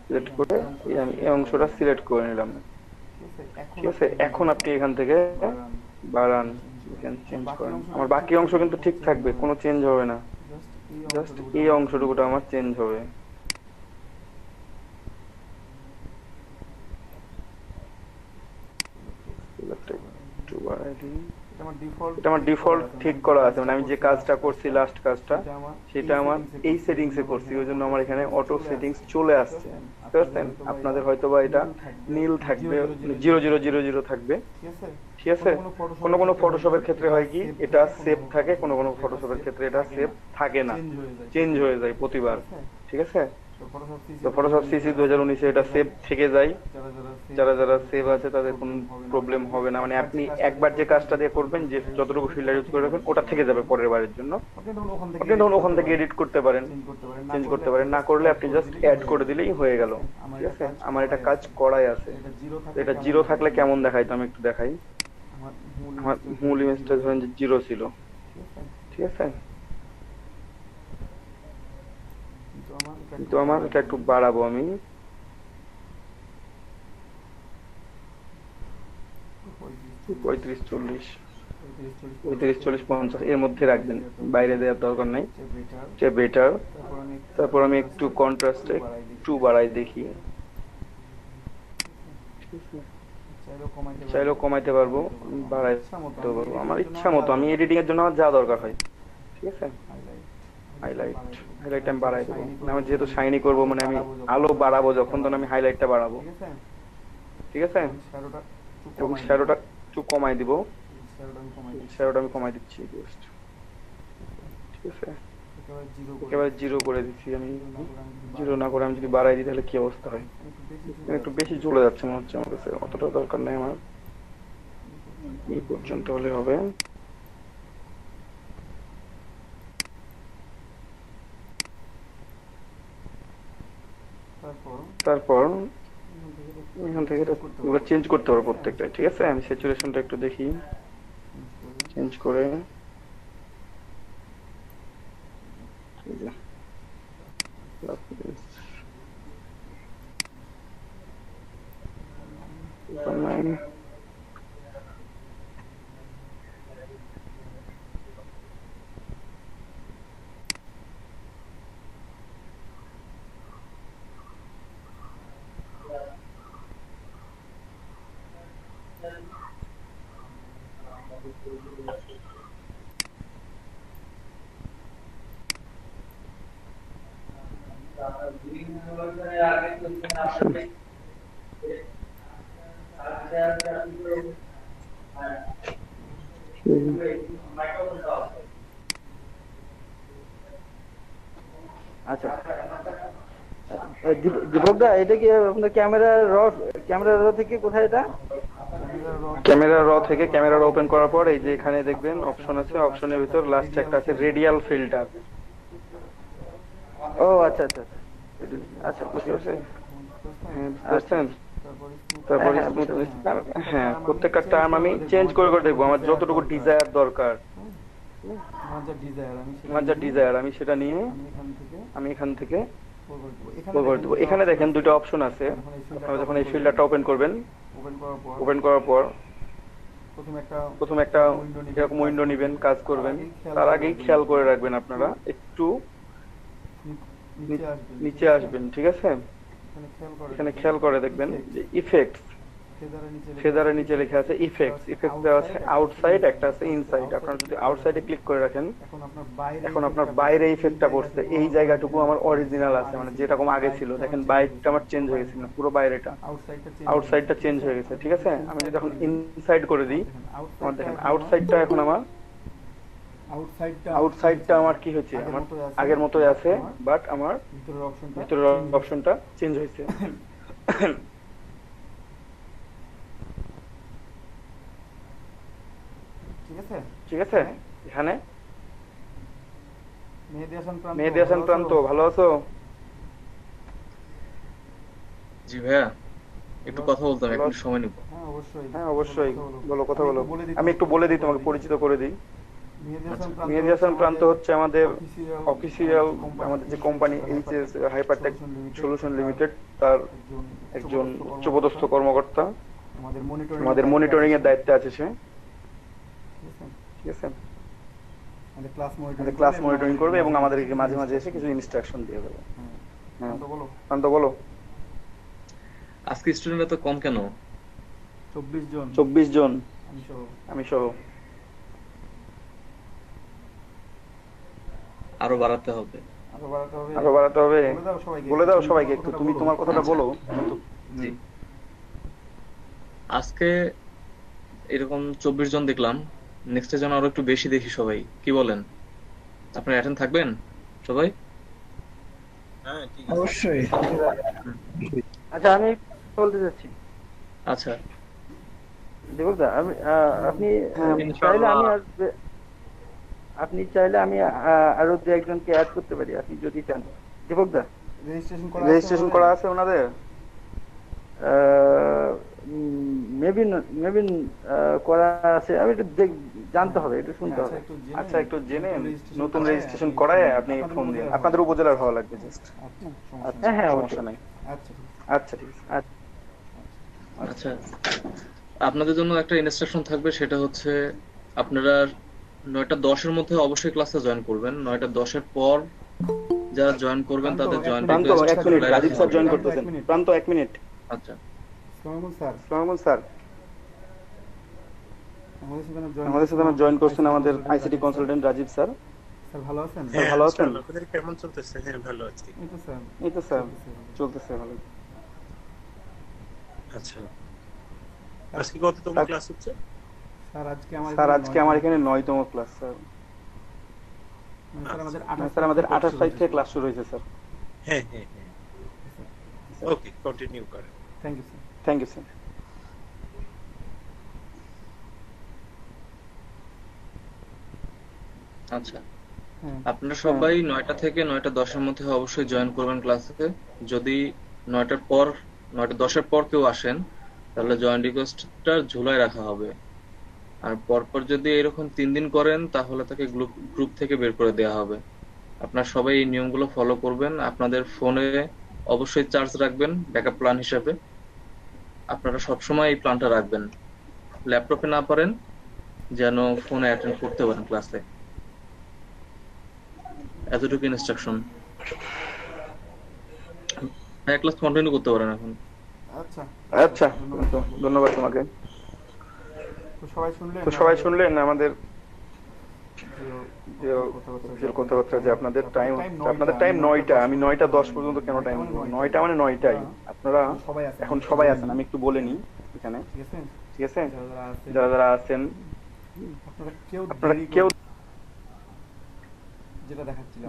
সিলেক্ট করে আমি এই অংশটা সিলেক্ট করে নিলাম। ঠিক আছে, এখন আপনি এখান থেকে বাড়ান চেঞ্জ করেন, আমার বাকি অংশ কিন্তু ঠিক থাকবে, কোনো চেঞ্জ হবে না, জাস্ট এই অংশটুকুটা আমার চেঞ্জ হবে। এটা আমার ডিফল্ট ঠিক করা আছে, মানে আমি যে কাজটা করছি লাস্ট কাজটা সেটা আমার এই সেটিংস এ করছি, ওই জন্য আমার এখানে অটো সেটিংস চলে আসছে। বুঝতে পারছেন? আপনাদের হয়তোবা এটা নীল থাকবে, 0000 থাকবে। ঠিক আছে, কোনো ফটোশপের ক্ষেত্রে হয় কি এটা সেভ থাকে, কোনো ফটোশপের ক্ষেত্রে এটা সেভ থাকে না, চেঞ্জ হয়ে যায় প্রতিবার। ঠিক আছে, তো ফটোশপ সিসি 2019 এটা সেভ থেকে যায়, যারা সেভ আছে তাদের কোনো প্রবলেম হবে না, মানে আপনি একবার যে কাজটা দিয়ে করবেন, যে যতটুকু ফিল্টার ইউজ করে রাখবেন ওটা থেকে যাবে পরের বারের জন্য, আপনি তখন ওখান থেকে এডিট করতে পারেন, চেঞ্জ করতে পারেন, না করলে আপনি জাস্ট অ্যাড করে দিলেই হয়ে গেল। ঠিক আছে, আমার এটা কাজ করাই আছে। এটা জিরো থাকলে কেমন দেখায় তো আমি একটু দেখাই। আমার মূল ইমেজটা ধরেন যে 0 ছিল। ঠিক আছে, কিন্তু আমার এটা একটু বাড়াবো, আমি 35, 40, 50 এর মধ্যে রাখবেন, বাইরে দেওয়ার দরকার নাই, যে বেটার। তারপর আমি একটু কন্ট্রাস্টে একটু বাড়াই দেখি, চাইলেও কমাইতে পারবো, বাড়াইতে পারবো আমার ইচ্ছা মতো, আমি এডিটিং এর জন্য আমার যা দরকার হয়। ঠিক আছে, হাইলাইট আমি বাড়াই দেবো। আমি যেহেতু শাইনি করবো মানে আমি আলো বাড়াবো যখন, তখন আমি হাইলাইটটা বাড়াবো, ঠিক আছে? এবং শ্যাডোটা একটু কমাই দিব, শ্যাডোটা আমি কমাই দিচ্ছি জাস্ট, ঠিক আছে? একেবারে জিরো করে দিচ্ছি আমি। জিরো না করে আমি যদি বাড়াই দিই তাহলে কি অবস্থা হয়? একটু বেশি জ্বলে যাচ্ছে মনে হচ্ছে আমার কাছে, অতটা দরকার নেই আমার, এই পর্যন্ত হলে হবে। তারপর এখান থেকে এটা চেঞ্জ করতে হবে প্রত্যেকটা, ঠিক আছে? আমি স্যাচুরেশনটা একটু দেখি, চেঞ্জ করে আচ্ছা, দীপক দা, এটা কি আপনার ক্যামেরা র থেকে কোথায় এটা? ক্যামেরা র থেকে ক্যামেরা ওপেন করার পর এই যে এখানে দেখবেন অপশন আছে, অপশনের ভিতর লাস্ট একটা আছে রেডিয়াল ফিল্টার। ও আচ্ছা আচ্ছা আচ্ছা, বুঝতে পারছি। হ্যাঁ, বুঝতে পারছেন? তারপর স্মুথনেস, হ্যাঁ প্রত্যেকটা টার্ম আমি চেঞ্জ করে করে দেখবো আমার যতটুকু ডিজায়ার দরকার, আমার যা ডিজায়ার আমি সেটা নিয়ে আমি এখান থেকে করে দেবো। এখানে দেখেন দুটো অপশন আছে, যখন এই ফিল্টারটা ওপেন করবেন, ওপেন করার পর প্রথম একটা এরকম উইন্ডো নিবেন, কাজ করবেন। তার আগেই খেয়াল করে রাখবেন আপনারা একটু নিচে আসবেন, ঠিক আছে? এখানে খেয়াল করে দেখবেন যে ইফেক্টস, ফেদারের নিচে লেখা আছে ইফেক্টস। ইফেক্টস দেওয়া আছে আউটসাইড, একটা আছে ইনসাইড। আপনারা যদি আউটসাইডে ক্লিক করে রাখেন, এখন আপনার বাইরে ইফেক্টটা পড়ছে, এই জায়গাটুকু আমার অরিজিনাল আছে, মানে যেরকম আগে ছিল। দেখেন বাইরেটা আমার চেঞ্জ হয়ে গেছে না, পুরো বাইরেটা, আউটসাইডটা চেঞ্জ হয়ে গেছে, ঠিক আছে? আমি যদি এখন ইনসাইড করে দিই, আমার দেখেন আউটসাইডটা এখন আমার আউটসাইডটা আমার কি হচ্ছে, আমার আগের মতোই আছে, বাট আমার ভিতরের অপশনটা চেঞ্জ হয়েছে। ঠিক আছে? এখানে মেহেদি হাসান প্রান্ত, ভালো আছো? জি ভাইয়া, একটু কথা বলতাম, একটু সময় নিব। হ্যাঁ অবশ্যই, বলো, কথা বলো। আমি একটু বলে দিই, তোমাকে পরিচিত করে দিই। মেহেদি হাসান প্রান্ত হচ্ছে আমাদের অফিসিয়াল, আমাদের যে কোম্পানি এইচএস হাইপারটেক সলিউশন লিমিটেড, তার একজন উচ্চপদস্থ কর্মকর্তা। আমাদের মনিটরিং এর দায়িত্বে আছে সে, ঠিক আছে? আমাদের ক্লাস মনিটরিং করবে এবং আমাদেরকে মাঝে মাঝে এসে কিছু ইনস্ট্রাকশন দিয়ে দেবে। হ্যাঁ শান্ত বলো। আজকে স্টুডেন্ট এত কম কেন? 24 জন, আমি সহ। আরো বাড়াতে হবে, আরো বাড়াতে হবে। বলে দাও সবাইকে একটু, তুমি তোমার কথাটা বলো। জি, আজকে এরকম 24 জন দেখলাম, নেক্সট যেন আরো একটু বেশি দেখি সবাই, কি বলেন? আপনারা অ্যাটেন্ড থাকবেন সবাই? হ্যাঁ ঠিক আছে, অবশ্যই। আচ্ছা, আমি বলতে চাচ্ছি, আচ্ছা দীপক দা, আপনি ইনশাআল্লাহ। আপনি চাইলে আমি আরো দু একজনকে অ্যাড করতে পারি, আপনি যদি চান। দীপক দা, রেজিস্ট্রেশন করা আছে ওনাদের? মেবি করা আছে, আমি একটু জানতে হবে, একটু শুনতে হবে। আচ্ছা একটু জেনে নতুন রেজিস্ট্রেশন করায় আপনি ফোন দিন। আপনাদের উপজেলার হওয়া লাগবে জাস্ট। হ্যাঁ হ্যাঁ, সমস্যা নাই। আচ্ছা ঠিক আছে। আচ্ছা, আপনাদের জন্য একটা ইনস্ট্রাকশন থাকবে, সেটা হচ্ছে আপনারা 9:10-এর মধ্যে অবশ্যই ক্লাসে জয়েন করবেন। 9:10-এর পর যারা জয়েন করবেন তাদের জয়েন প্রান্ত এক মিনিট, রাজীব স্যার জয়েন করতেছেন। প্রান্ত 1 মিনিট। আচ্ছা, আসসালামু স্যার, আমাদের সাথে জয়েন করছেন আমাদের ICT consultant Rajib sir. Sir ভালো আছেন? হ্যাঁ, ভালো আছেন? আপনাদের কেমন চলতেছে? হ্যাঁ, ভালো আছি। এই তো স্যার চলতেছে ভালো। আচ্ছা, আজকে কততম ক্লাস হচ্ছে? স্যার আজকে আমার এখানে 9তম ক্লাস স্যার। স্যার আমাদের 28 তারিখ থেকে ক্লাস শুরু হয়েছে স্যার। হ্যাঁ হ্যাঁ হ্যাঁ, ওকে, কন্টিনিউ করেন। Thank you sir. Thank you sir. আচ্ছা, আপনারা সবাই 9টা থেকে 9টা 10-এর মধ্যে অবশ্যই জয়েন করবেন ক্লাসে। যদি 9টা 10-এর পর কেউ আসেন তাহলে জয়েন রিকোয়েস্টটা ঝুলায় রাখা হবে। আর পরপর যদি এরকম 3 দিন করেন তাহলে তাকে গ্রুপ থেকে বের করে দেওয়া হবে। আপনারা সবাই এই নিয়মগুলো ফলো করবেন। আপনাদের ফোনে অবশ্যই চার্জ রাখবেন ব্যাকআপ প্ল্যান হিসেবে। আপনারা সবসময় এই প্ল্যানটা রাখবেন। ল্যাপটপে না পারেন যেন ফোনে অ্যাটেন্ড করতে পারেন ক্লাসে। এতটুকু ইনস্ট্রাকশন। ক্লাস কন্টিনিউ করতে পারেন এখন। আচ্ছা, ধন্যবাদ তোমাকে। তো সবাই শুনলেন আমাদের যে অফিসিয়াল কথাবার্তা, যে আপনাদের টাইম 9টা। আমি 9টা 10 পর্যন্ত কেন টাইম বলবো? 9টা মানে 9টাই। আপনারা এখন সবাই আছেন, আমি একটু বলে নিই এখানে, ঠিক আছে? যারা যারা আছেন আপনারা কেউ,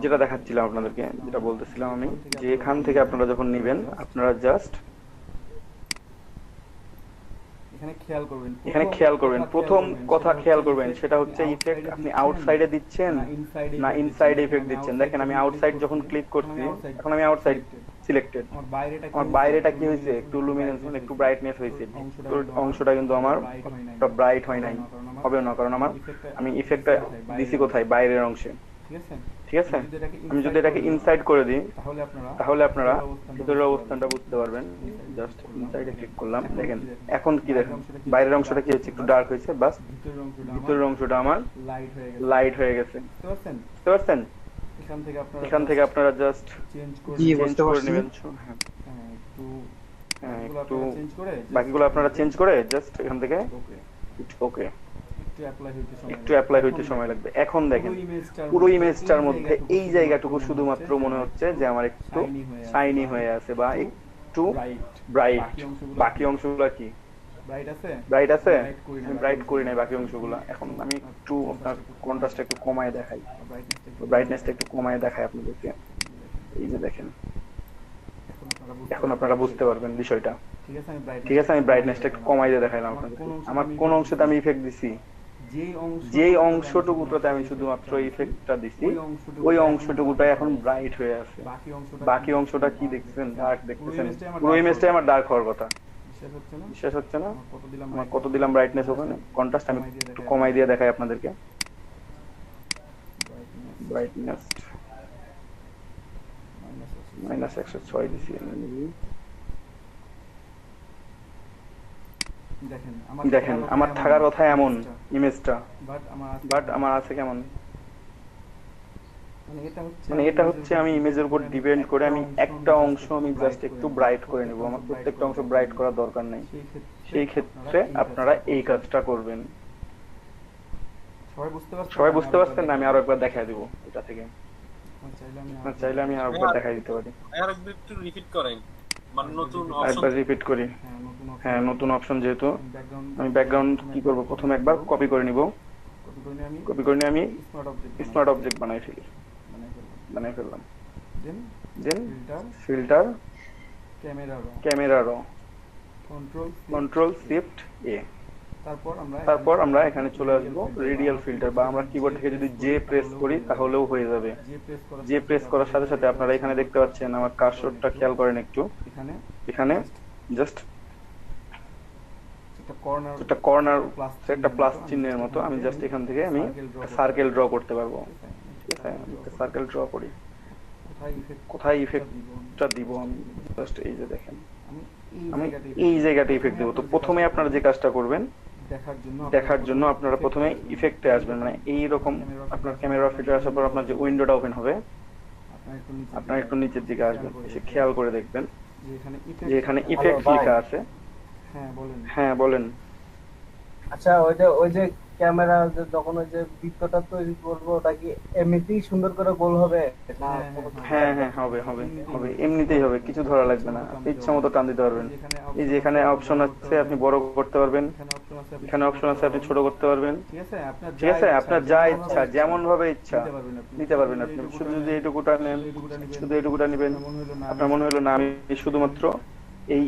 যেটা দেখাচ্ছিলাম আপনাদেরকে, যেটা বলতেছিলাম আমি, যে এখান থেকে আপনারা যখন নেবেন আপনারা জাস্ট এখানে খেয়াল করবেন, প্রথম কথা খেয়াল করবেন সেটা হচ্ছে ইফেক্ট আপনি আউটসাইডে দিচ্ছেন না ইনসাইড ইফেক্ট দিচ্ছেন। দেখেন আমি আউটসাইড যখন ক্লিক করছি, এখন আমি আউটসাইড সিলেক্টেড, আমার বাইরেটা কি হয়েছে, একটু লুমিনেন্স মানে একটু ব্রাইটনেস হয়েছে, অংশটা কিন্তু আমার ব্রাইট হয় নাই, হবে না, কারণ আমি ইফেক্টটা দিছি কোথায়, বাইরের অংশে, ঠিক আছে? আমি যদি এটাকে ইনসাইড করে দিই তাহলে আপনারা ভিতরের অবস্থানটা বুঝতে পারবেন। জাস্ট ইনসাইডে ক্লিক করলাম, দেখেন এখন কি দেখেন, বাইরের অংশটা কি হচ্ছে, একটু ডার্ক হয়েছে, বাস ভিতরের অংশটা আমার লাইট হয়ে গেছে। বুঝতে পারছেন? এখান থেকে আপনারা জাস্ট চেঞ্জ করে নেবেন। হ্যাঁ, একটু বাকিগুলো আপনারা চেঞ্জ করে জাস্ট এখান থেকে ওকে, একটু অ্যাপ্লাই হইতে সময় লাগবে। এখন দেখেন পুরো ইমেজটার মধ্যে এই জায়গাটুকু শুধুমাত্র মনে হচ্ছে যে আমার একটু শাইনি হয়ে আছে বা একটু ব্রাইট। বাকি অংশগুলো কি ব্রাইট আছে? আমি ব্রাইট করি নাই বাকি অংশগুলো। এখন আমি একটু আপনার কন্ট্রাস্টটা একটু কমায় দেখাই, ব্রাইটনেসটা একটু কমায় দেখাই আপনাদেরকে। এই যে দেখেন, এখন আপনারা বুঝতে পারবেন বিষয়টা, ঠিক আছে? আমি ব্রাইটনেসটা একটু কমাই দিয়ে দেখাইলাম আপনাদেরকে। আমার কোন অংশতে আমি ইফেক্ট দিছি, যেই অংশটুকুটাতে আমি শুধুমাত্র ইফেক্টটা দিছি ওই অংশটুকুটাই এখন ব্রাইট হয়ে আছে। বাকি অংশটা কি দেখছেন, ডার্ক দেখতেছেন। পুরো ইমেজটাই আমার ডার্ক হওয়ার কথা। বিশ্বাস হচ্ছে না? আমার কত দিলাম ব্রাইটনেস ওখানে, কন্ট্রাস্ট আমি একটু কমাই দিয়ে দেখাই আপনাদেরকে। ব্রাইটনেস -106 দিছি। দেখেন আমার থাকার কথা এমন ইমেজটা, বাট আমার আছে কেমন, মানে এটা হচ্ছে আমি ইমেজের উপর ডিপেন্ড করে আমি একটা অংশ আমি জাস্ট একটু ব্রাইট করে নেব। আমার প্রত্যেকটা অংশ ব্রাইট করার দরকার নাই। সেই ক্ষেত্রে আপনারা এই কাজটা করবেন। সবাই বুঝতে পারছেন না? আমি আরো একবার দেখাই দিব এটা থেকে। চাইলে আমি আরো একবার দেখাই দিতে পারি। একটু রিপিট করেন, মানে নতুন একবার রিপিট করি। হ্যাঁ, নতুন অপশন যেহেতু আমি ব্যাকগ্রাউন্ড কি করব, প্রথমে একবার কপি করে নিব। কপি করে নিয়ে আমি স্মার্ট অবজেক্ট বানাই ফেললাম। দেন ফিল্টার, ক্যামেরা র, কন্ট্রোল শিফট এ। তারপর আমরা এখানে চলে আসবো রেডিয়াল ফিল্টার, বা আমরা কিবোর্ড থেকে যদি জে প্রেস করি তাহলেও হয়ে যাবে। জে প্রেস করার সাথে সাথে আপনারা এখানে দেখতে পাচ্ছেন আমার কার্সরটা খেয়াল করেন একটু, এখানে জাস্ট একটা কর্নার, একটা প্লাস চিহ্নের মতো, আমি জাস্ট এখান থেকে আমি সার্কেল ড্র করতে পারবো। ঠিক আছে, সার্কেল ড্র করি। কোথায় ইফেক্টটা দিব আমি জাস্ট এই যে দেখেন, আমি এই জায়গাটা ইফেক্ট দেব। তো প্রথমে আপনারা যে কাজটা করবেন, দেখার জন্য আপনারা প্রথমে ইফেক্টে আসবেন, মানে এই রকম আপনার ক্যামেরা ফিল্টার আসার পর আপনার যে উইন্ডোটা ওপেন হবে, আপনারা একটু নিচের দিকে আসবেন, এসে খেয়াল করে দেখবেন যে এখানে ইফেক্ট লেখা আছে। হ্যাঁ বলেন। আচ্ছা ওই যে ক্যামেরা যখন ওই যে বৃত্তটা তৈরি করবো ওটা কি এমনিতেই সুন্দর করে গোল হবে না? হ্যাঁ হ্যাঁ হবে হবে হবে, এমনিতেই হবে, কিছু ধরা লাগবে না, আপনি ইচ্ছা মতো টান দিতে পারবেন। এই যে এখানে অপশন আছে, আপনি বড় করতে পারবেন, এখানে অপশন আছে আপনি ছোট করতে পারবেন, ঠিক আছে? আপনার যা ইচ্ছা যেমন ভাবে ইচ্ছা নিতে পারবেন আপনি। শুধু যদি এইটুকুটা নেন, শুধু এইটুকুটা নেবেন, আপনার মনে হলো না আমি শুধুমাত্র এই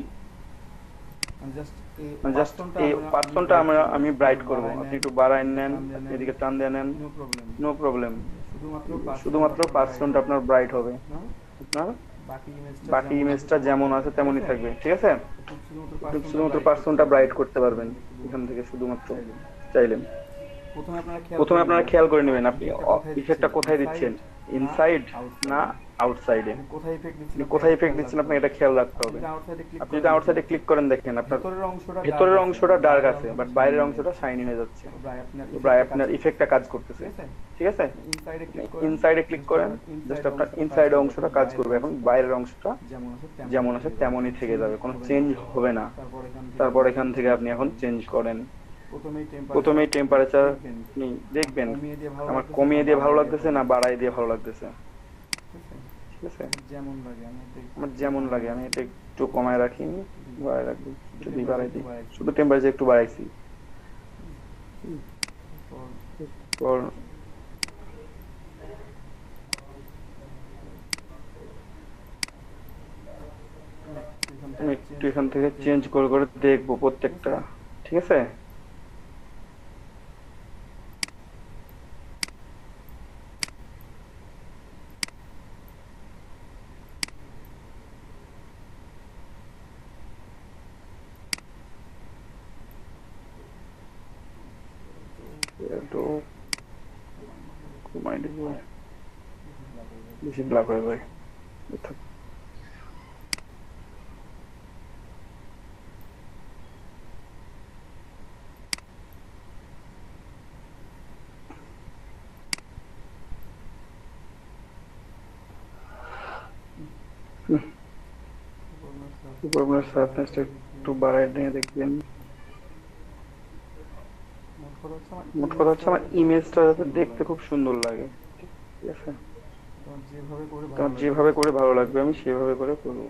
জাস্ট এই পার্সনটা আমি ব্রাইট করব, আপনি একটু বাড়ায় নেন, আপনি এদিকে টান দিয়ে নেন, নো প্রবলেম, শুধুমাত্র পার্সনটা আপনার ব্রাইট হবে, আপনার বাকি ইমেজটা যেমন আছে তেমনই থাকবে, ঠিক আছে? শুধুমাত্র পার্সনটা ব্রাইট করতে পারবেন এখান থেকে শুধুমাত্র চাইলেন। প্রথমে আপনারা খেয়াল করে নেবেন আপনি ইফেক্টটা কোথায় দিচ্ছেন, ইনসাইড না আউটসাইডে, কোথায় ইফেক্ট দিচ্ছেন আপনাকে এটা খেয়াল রাখতে হবে। আপনি যদি আউটসাইডে ক্লিক করেন দেখেন আপনার ভেতরের অংশটা ডার্ক আছে বাট বাইরের অংশটা শাইনি হয়ে যাচ্ছে, প্রায় আপনার ইফেক্টটা কাজ করতেছে, ঠিক আছে? ইনসাইডে ক্লিক করেন, জাস্ট আপনার ইনসাইড অংশটা কাজ করবে, এখন বাইরের অংশটা যেমন আছে তেমনই থেকে যাবে, কোনো চেঞ্জ হবে না। তারপর এখান থেকে আপনি এখন চেঞ্জ করেন। প্রথমেই টেম্পারেচার আপনি দেখবেন আমার কমিয়ে দিয়ে ভালো লাগতেছে না বাড়াই দিয়ে ভালো লাগতেছে, ঠিক আছে? আমার যেমন লাগে আমি এটা একটু কমায় রাখি, বাড়াই রাখবো, যদি বাড়াই দিই, শুধু টেম্পারেচার একটু বাড়াইছি। আমি একটু এখান থেকে চেঞ্জ করে করে দেখবো প্রত্যেকটা, ঠিক আছে? একটু কমাই দিব, বেশি ব্ল্যাক হয়ে যায়। আপনার সারফেসটা একটু বাড়ায় নিয়ে দেখবেন। মোট কথা হচ্ছে আমার ইমেজটা যাতে দেখতে খুব সুন্দর লাগে, ঠিক আছে? তোমার যেভাবে করে ভালো লাগবে আমি সেভাবে করে করবো।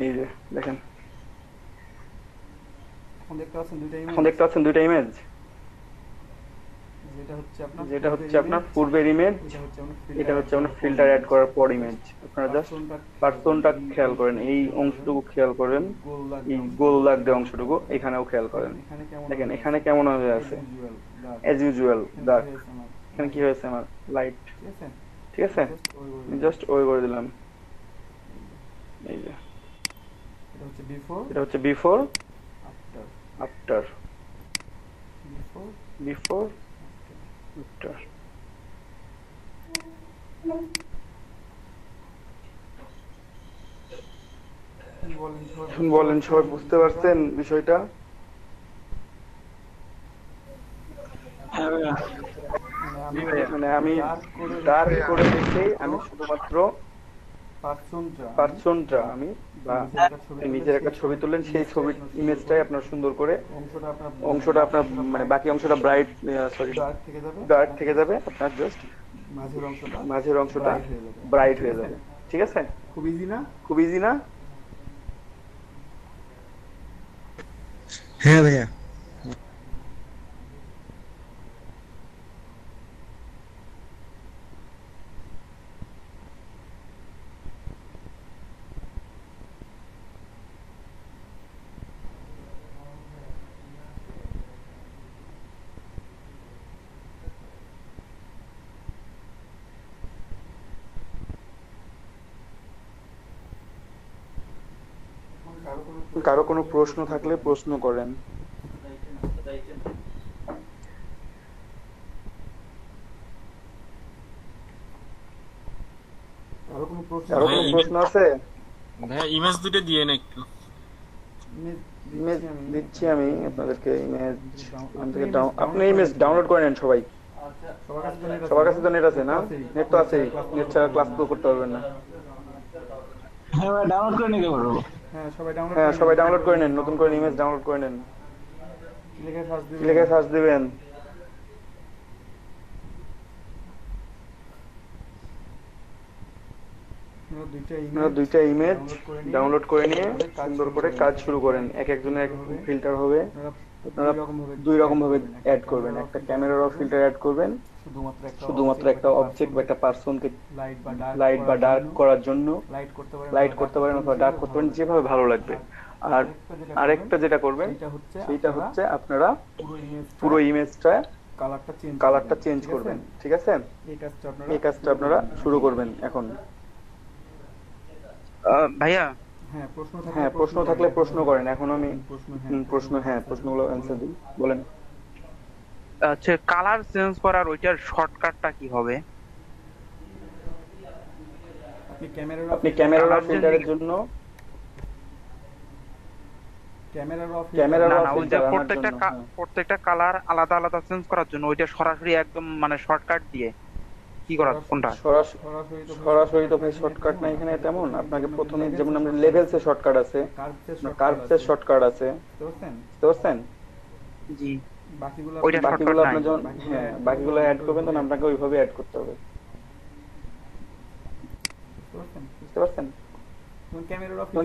এই যে দেখেন, এখন দেখতে পাচ্ছেন দুইটা ইমেজ, যেটা হচ্ছে আপনার পূর্বের ইমেজ, এটা হচ্ছে আপনার ফিল্টার অ্যাড করার পর ইমেজ। আপনারা জাস্ট পার্সনটা খেয়াল করেন, এই অংশটুকু খেয়াল করেন, এই গোল দাগ দেওয়া অংশটুকু এখানেও খেয়াল করেন, দেখেন এখানে কেমন হয়ে আছে, অ্যাজ ইউজুয়াল দাগ। এখানে কি হয়েছে আমার লাইট, ঠিক আছে? জাস্ট ওই করে দিলাম। এই যে এটা হচ্ছে বিফোর আফটার, বিফোর আফটার। বলেন সবাই বুঝতে পারছেন বিষয়টা? মানে আমি ডার্ক করে দেখে আমি শুধুমাত্র পার্সনটা আমি বা নিজের একটা ছবি তুললেন, সেই ছবির ইমেজটাই আপনার সুন্দর করে অংশটা আপনার মানে বাকি অংশটা ব্রাইট সরি ডার্ক থেকে যাবে, আপনার জাস্ট মাঝের অংশটা ব্রাইট হয়ে যাবে, ঠিক আছে? খুব ইজি না? খুব ইজি না? হ্যাঁ ভাইয়া। কারো কোনো প্রশ্ন থাকলে প্রশ্ন করেন। কারো কোনো প্রশ্ন আছে? ভাই ইমেজ দুটো দিয়ে না একটু। ইমেজ দিচ্ছি আমি আপনাদেরকে, ইমেজ আপনি ইমেজ ডাউনলোড করে নেন সবাই। সবার কাছে তো নেট আছে না? নেট তো আছে, নেট ছাড়া ক্লাস তো করতে পারবেন না। হ্যাঁ ভাই ডাউনলোড করে নিতে পারবো। হ্যাঁ সবাই ডাউনলোড হ্যাঁ সবাই ডাউনলোড করে নেন, নতুন করে ইমেজ ডাউনলোড করে নেন। লিখে সার্চ কি দিবেন। লিখে সার্চ দিবেন? আপনারা দুইটা ইমেজ ডাউনলোড করে নিয়ে সুন্দর করে কাজ শুরু করেন। এক একজনের এক ফিল্টার হবে, আপনারা দুই রকম ভাবে অ্যাড করবেন। একটা ক্যামেরা র ফিল্টার অ্যাড করবেন শুধুমাত্র একটা অবজেক্ট বা একটা পারসনকে লাইট বা ডার্ক করার জন্য। লাইট করতে পারেন অথবা ডার্ক করতে পারেন, যেভাবে ভালো লাগবে। আর আরেকটা যেটা করবেন সেটা হচ্ছে আপনারা পুরো ইমেজটা কালারটা চেঞ্জ করবেন। ঠিক আছে, এই কাজটা আপনারা শুরু করবেন এখন। ভাইয়া হ্যাঁ প্রশ্ন থাকলে প্রশ্ন করেন। এখন আমি প্রশ্নগুলো অ্যানসার দিই, বলেন। হচ্ছে কালার চেঞ্জ করার ওইটার শর্টকাটটা কি হবে? আপনি ক্যামেরা র ফিল্টারের জন্য ক্যামেরা না র না, ওই যে ফিল্টার আনার জন্য প্রত্যেকটা কালার আলাদা আলাদা চেঞ্জ করার জন্য ওইটা সরাসরি একদম মানে শর্টকাট দিয়ে কি করা, কোনটা? সরাসরি তো ভাই শর্টকাট নাই এখানে তেমন। আপনাকে প্রথমে যেমন আমরা লেভেলসে শর্টকাট আছে, কার্ভসের শর্টকাট আছে, বুঝতে পারছেন? জি, ওইটা বাকিগুলো আপনি যখন বাকিগুলো অ্যাড করবেন তখন আপনাকে ওইভাবে অ্যাড করতে হবে, বুঝতে পারছেন?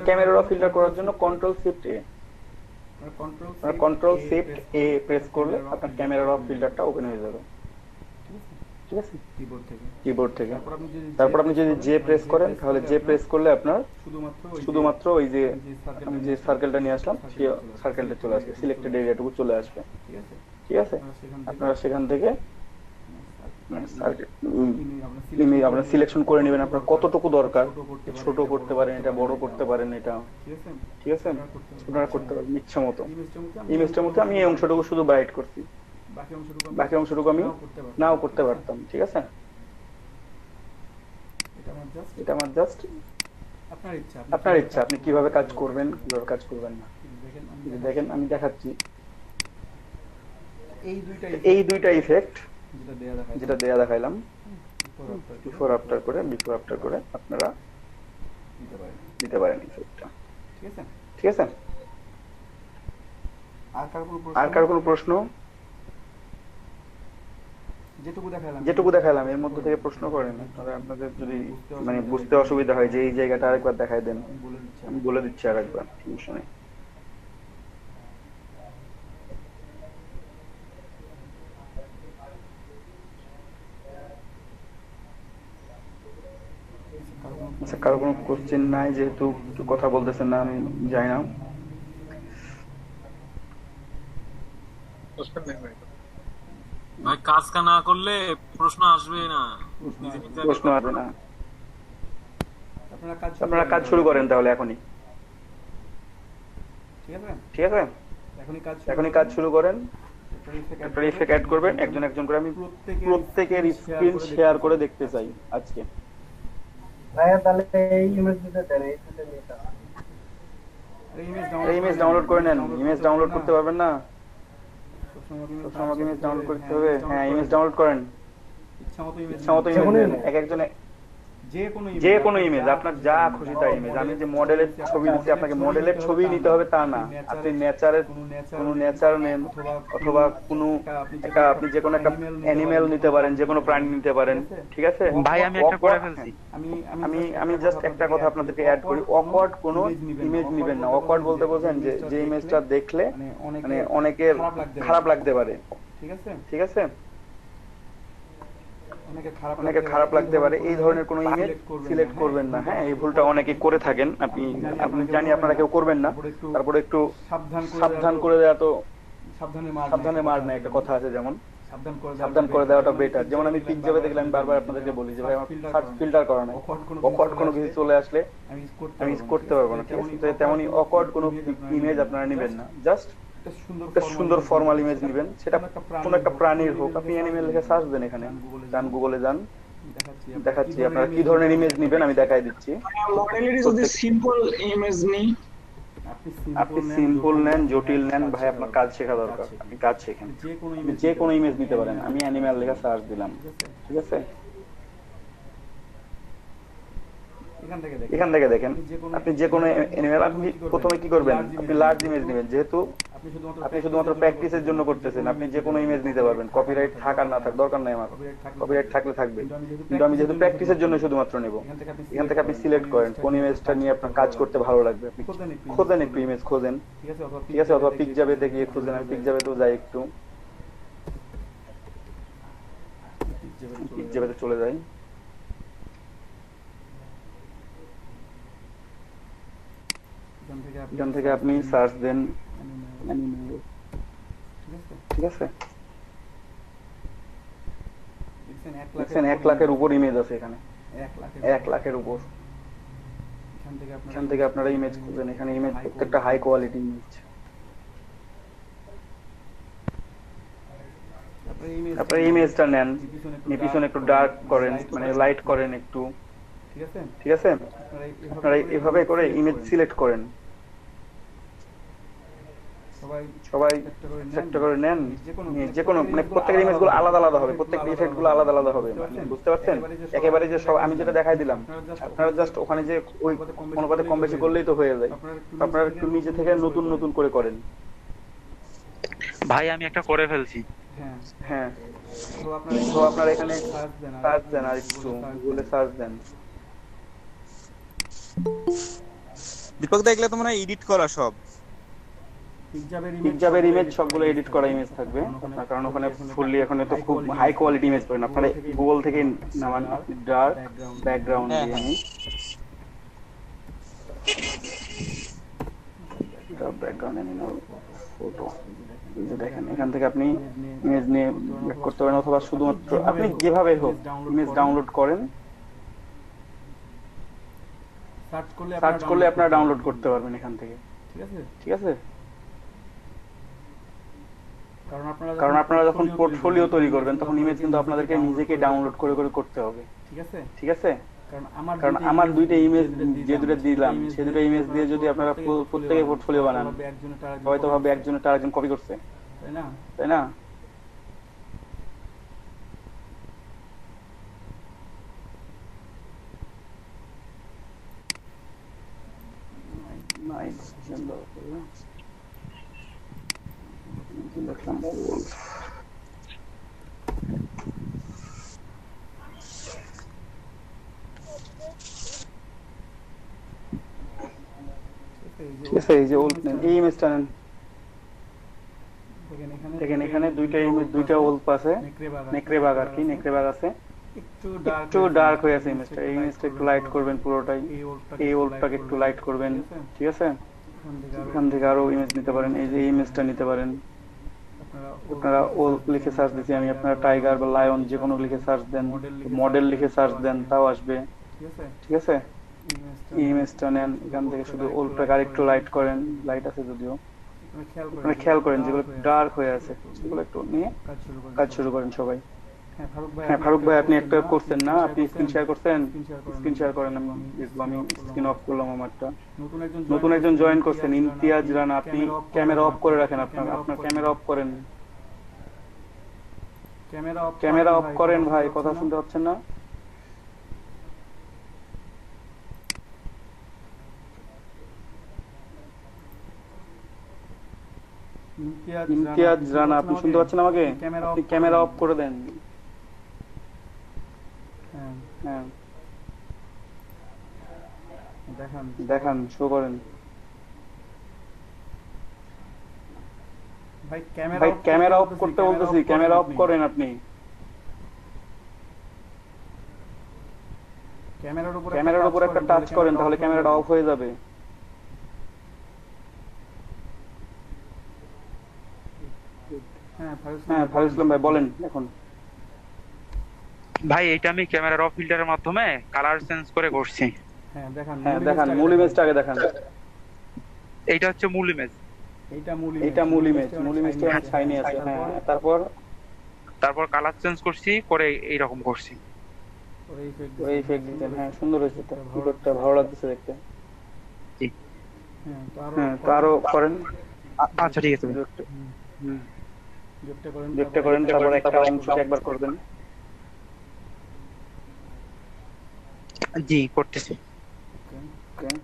ক্যামেরা র ফিল্টার করার জন্য কন্ট্রোল শিফট এ প্রেস করলে আপনার ক্যামেরা র ফিল্টারটা ওপেন হয়ে যাবে, ঠিক আছে, কিবোর্ড থেকে। তারপর আপনি যদি জে প্রেস করেন, তাহলে জে প্রেস করলে আপনার শুধুমাত্র ওই যে আমি যে সার্কেলটা নিয়ে আসলাম সেই সার্কেলটা চলে আসবে, সিলেক্টেড এরিয়াটুকু চলে আসবে, ঠিক আছে। আপনারা সেখান থেকে আপনারা সিলেকশন করে নেবেন আপনার কতটুকু দরকার। ছোট করতে পারেন, এটা বড় করতে পারেন, এটা ঠিক আছে, আপনারা করতে পারেন ইচ্ছা মতো। ইমেজটার মধ্যে আমি এই অংশটুকু শুধু ব্রাইট করছি, বাকি অংশটুকু আমি নাও করতে পারতাম, ঠিক আছে। এটা আমার জাস্ট আপনার ইচ্ছা, আপনি কিভাবে কাজ করবেন কিভাবে কাজ করবেন না। দেখেন আমি দেখাচ্ছি এই দুইটা ইফেক্ট যেটা দেয়া দেখাইলাম, বিফোর আফটার করে আপনারা দিতে পারেন ইফেক্টটা, ঠিক আছে। আর কার কোনো প্রশ্ন? যেটুকু দেখালাম এর মধ্যে থেকে প্রশ্ন করেন। তবে আপনাদের যদি মানে বুঝতে অসুবিধা হয় যে এই জায়গাটা আরেকবার দেখাই দেন, আমি বলে দিচ্ছি আরেকবার, সমস্যা নেই। আচ্ছা, কারো কোনো কোশ্চেন নাই? যেহেতু কথা বলতেছেন না, আমি যাই না। ভাই কাজ না করলে প্রশ্ন আসবে না, প্রশ্ন আসবে না। আপনারা কাজ শুরু করেন তাহলে এখনই, ঠিক আছে। এখনই কাজ শুরু করেন। একটা ইফেক্ট অ্যাড করবেন একজন একজন করে। আমি প্রত্যেকের স্ক্রিন শেয়ার করে দেখতে চাই আজকে। ভাইয়া তাহলে এই ইমেজ দিতে দেন, এই দুটো নিতে। ইমেজ ডাউনলোড করে নেন। ইমেজ ডাউনলোড করতে পারবেন না? ইমেজ ডাউনলোড করতে হবে। হ্যাঁ, ইমেজ ডাউনলোড করেন, ইচ্ছামতো ইমেজ নেন। এক একজনে যে কোনো ইমেজ, আপনার যা খুশি তাই ইমেজ। আমি যে মডেলের ছবি দিচ্ছি, আপনাকে মডেলের ছবি নিতে হবে তা না। আপনি কোনো নেচার নেন, অথবা কোনো একটা আপনি যে কোনো একটা অ্যানিমেল নিতে পারেন, যে কোনো প্রাণী নিতে পারেন, ঠিক আছে। ভাই আমি একটা করে ফেলছি। আমি জাস্ট একটা কথা আপনাদেরকে অ্যাড করি, অকওয়ার্ড কোনো ইমেজ নিবেন না। অকওয়ার্ড বলতে বোঝেন যে ইমেজটা দেখলে মানে অনেকের খারাপ লাগতে পারে, ঠিক আছে, অনেকে খারাপ লাগতে পারে, এই ধরনের কোনো ইমেজ সিলেক্ট করবেন না। হ্যাঁ, এই ভুলটা অনেকে করে থাকেন। আপনি জানি আপনারা কেউ করবেন না, তারপরে একটু সাবধান করে দেওয়া, তো সাবধানে মার না, একটা কথা আছে, যেমন সাবধান করে দেওয়াটা বেটার। যেমন আমি পিক যাবে দেখলে আমি বারবার আপনাদেরকে বলি যে ভাই আমার ফিল্টার করা নাই, অকওয়ার্ড কোনো কিছু চলে আসলে আমি করতে পারবো না, ঠিক আছে। তেমনই অকওয়ার্ড কোনো ইমেজ আপনারা নেবেন না। জাস্ট একটা সুন্দর ফর্মাল ইমেজ নেবেন, সেটা কোন একটা প্রাণীর হোক। আপনি অ্যানিমেল লিখে সার্চ দেন, এখানে যান, গুগলে যান, দেখাচ্ছি আপনারা কি ধরনের ইমেজ নেবেন, আমি দেখাই দিচ্ছি। মডেলের যদি সিম্পল ইমেজ নেই, আপনি সিম্পল নেন, জটিল নেন, ভাই আপনার কাজ শেখা দরকার। আপনি কাজ শেখেন, যে কোনো ইমেজ নিতে পারেন। আমি অ্যানিমেল লেখা সার্চ দিলাম, ঠিক আছে। এখান থেকে দেখেন আপনি যে কোনো অ্যানিমেল, আপনি প্রথমে কি করবেন, আপনি লার্জ ইমেজ নেবেন। যেহেতু আপনি শুধুমাত্র প্র্যাকটিসের জন্য করতেছেন, আপনি যে কোনো ইমেজ নিতে পারবেন, কপিরাইট থাক আর না থাক দরকার নাই আমার, কপিরাইট থাকলে থাকবে, কিন্তু আমি যেহেতু প্র্যাকটিসের জন্য শুধুমাত্র নেব। এখান থেকে আপনি সিলেক্ট করেন কোন ইমেজটা নিয়ে আপনার কাজ করতে ভালো লাগবে, আপনি খোঁজেন একটু ইমেজ খোঁজেন, ঠিক আছে, অথবা পিকজাবেতে গিয়ে খুঁজেন। আমি পিকজাবেতেও যাই, একটু পিকজাবেতে চলে যাই। এখান থেকে আপনি সার্চ দেন অ্যানিমেল, ঠিক আছে, দেখছেন 1 লাখের উপর ইমেজ আছে এখানে, 1 লাখের উপর। এখান থেকে আপনারা ইমেজ খুঁজেন, এখানে ইমেজ প্রত্যেকটা হাই কোয়ালিটি ইমেজ। আপনারা ইমেজটা নেন, পিছনে একটু ডার্ক করেন, মানে লাইট করেন একটু, ঠিক আছে। আপনারা এভাবে করে ইমেজ সিলেক্ট করেন, সবাই একটা করে নেন, যে কোনো মানে প্রত্যেকটা ইমেজ গুলো আলাদা আলাদা হবে, প্রত্যেকটা ইফেক্ট গুলো আলাদা আলাদা হবে, বুঝতে পারছেন? একেবারে যে সব আমি যেটা দেখাই দিলাম, আপনারা জাস্ট ওখানে যে ওই অনুপাতে কম বেশি করলেই তো হয়ে যায়। আপনারা একটু নিজে থেকে নতুন নতুন করে করেন। ভাই আমি একটা করে ফেলছি। হ্যাঁ, তো আপনারা এখানে সার্চ দেন, আর একটু গুগলে সার্চ দেন। দীপক দা এগুলো তো মনে হয় এডিট করা সব পিকজাবের ইমেজ সবগুলো এডিট করা ইমেজ থাকবে আপনার, কারণ ওখানে ফুললি এখন তো খুব হাই কোয়ালিটি ইমেজ পাবেন। আপনারা গুগল থেকে নামান, ডার্ক ব্যাকগ্রাউন্ড দিয়ে আমি ব্যাকগ্রাউন্ডে নিন ফটো, দেখেন এখান থেকে আপনি ইমেজ নিয়ে ব্যাক করতে পারেন, অথবা শুধুমাত্র আপনি যেভাবে হোক ইমেজ ডাউনলোড করেন, সার্চ করলে আপনারা ডাউনলোড করতে পারবেন এখান থেকে, ঠিক আছে। কারণ আপনারা যখন পোর্টফোলিও তৈরি করবেন তখন ইমেজ কিন্তু আপনাদেরকে নিজেকে ডাউনলোড করে করে করতে হবে, ঠিক আছে। কারণ আমার দুইটা ইমেজ যে দুটো দিলাম, সেই দুটো ইমেজ দিয়ে যদি আপনারা প্রত্যেকে পোর্টফোলিও বানান, হয়তো ভাবে একজনের তার একজন কপি করছে, তাই না? দেখলাম ঠিক আছে, এই যে ওল্ড নেন, এই ইমেজটা নেন, দেখেন এখানে দুইটা ইমেজ, দুইটা ওল্ড আছে, নেকড়েবাগ আর কি, নেকড়েবাগ আছে, একটু ডার্ক হয়ে আছে ইমেজটা। এই ইমেজটা একটু লাইট করবেন পুরোটাই, এই ওল্ডটাকে একটু লাইট করবেন, ঠিক আছে। এখান থেকে আরো ইমেজ নিতে পারেন, এই যে ইমেজটা নিতে পারেন। আপনারা ওল্ড লিখে সার্চ দিচ্ছি আমি, আপনারা টাইগার বা লায়ন যে কোনো লিখে সার্চ দেন, মডেল লিখে সার্চ দেন, তাও আসবে, ঠিক আছে। ইমেজটা নেন, এখান থেকে শুধু ওল্ডটাকে আরেকটু লাইট করেন, লাইট আছে যদিও, মানে খেয়াল করেন যেগুলো ডার্ক হয়ে আছে সেগুলো একটু নিয়ে কাজ শুরু করেন সবাই। হ্যাঁ ফারুক ভাই, আপনি একটা করছেন না, আপনি স্ক্রিন শেয়ার করছেন, স্ক্রিন শেয়ার করেন, আমি দেখবো। আমি স্ক্রিন অফ করলাম আমারটা। নতুন একজন জয়েন করছেন, ইমতিয়াজ রানা, আপনি ক্যামেরা অফ করে রাখেন, আপনার ক্যামেরা অফ করেন, ক্যামেরা অফ করেন ভাই, কথা শুনতে পাচ্ছেন না? ইমতিয়াজ রানা, আপনি শুনতে পাচ্ছেন আমাকে? আপনি ক্যামেরা অফ করে দেন। হ্যাঁ দেখান, শো করেন ভাই। ক্যামেরা অফ করতে বলতেছি, ক্যামেরা অফ করেন আপনি। ক্যামেরার উপর একটা টাচ করেন, তাহলে ক্যামেরাটা অফ হয়ে যাবে। হ্যাঁ ফারুক ইসলাম ভাই বলেন এখন। ভাই এটা আমি ক্যামেরার অফ ফিল্টারের মাধ্যমে কালার চেঞ্জ করে করছি। হ্যাঁ দেখান, মূল ইমেজটা আগে দেখান। এইটা হচ্ছে মূল ইমেজ, এইটা মূল ইমেজ, মূল ইমেজটা সাইনে আছে। হ্যাঁ তারপর কালার চেঞ্জ করছি, করে এইরকম করছি, ওই ইফেক্ট দিতেন। হ্যাঁ সুন্দর হয়েছে, এটা ইফেক্টটা ভালো লাগছে দেখতে। হ্যাঁ তো আরো করেন। আচ্ছা ঠিক আছে, দেখতে করেন, তারপর একটা অংশকে একবার করবেন। জি করতেছি। ওকে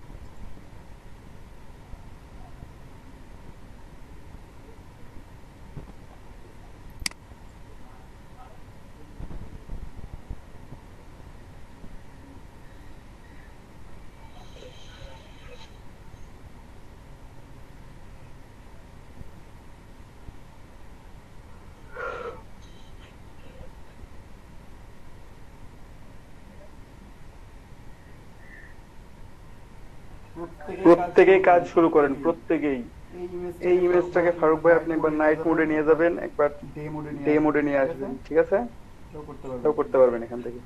প্রত্যেকেই কাজ শুরু করেন, প্রত্যেকেই। এই ইমেজটাকে ফারুক ভাই আপনি একবার নাইট মোডে নিয়ে যাবেন, একবার ডে মোডে নিয়ে আসবেন, ঠিক আছে? করতে পারবেন এখান থেকে।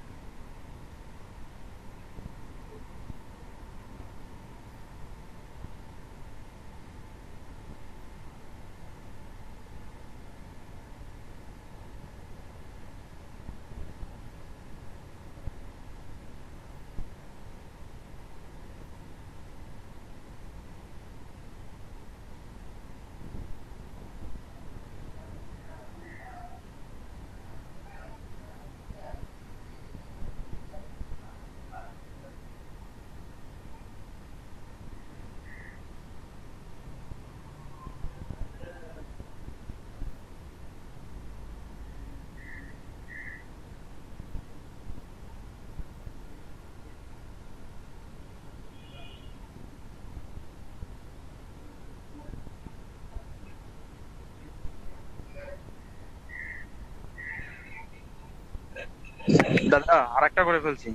দাদা আরেকটা করে ফেলছি,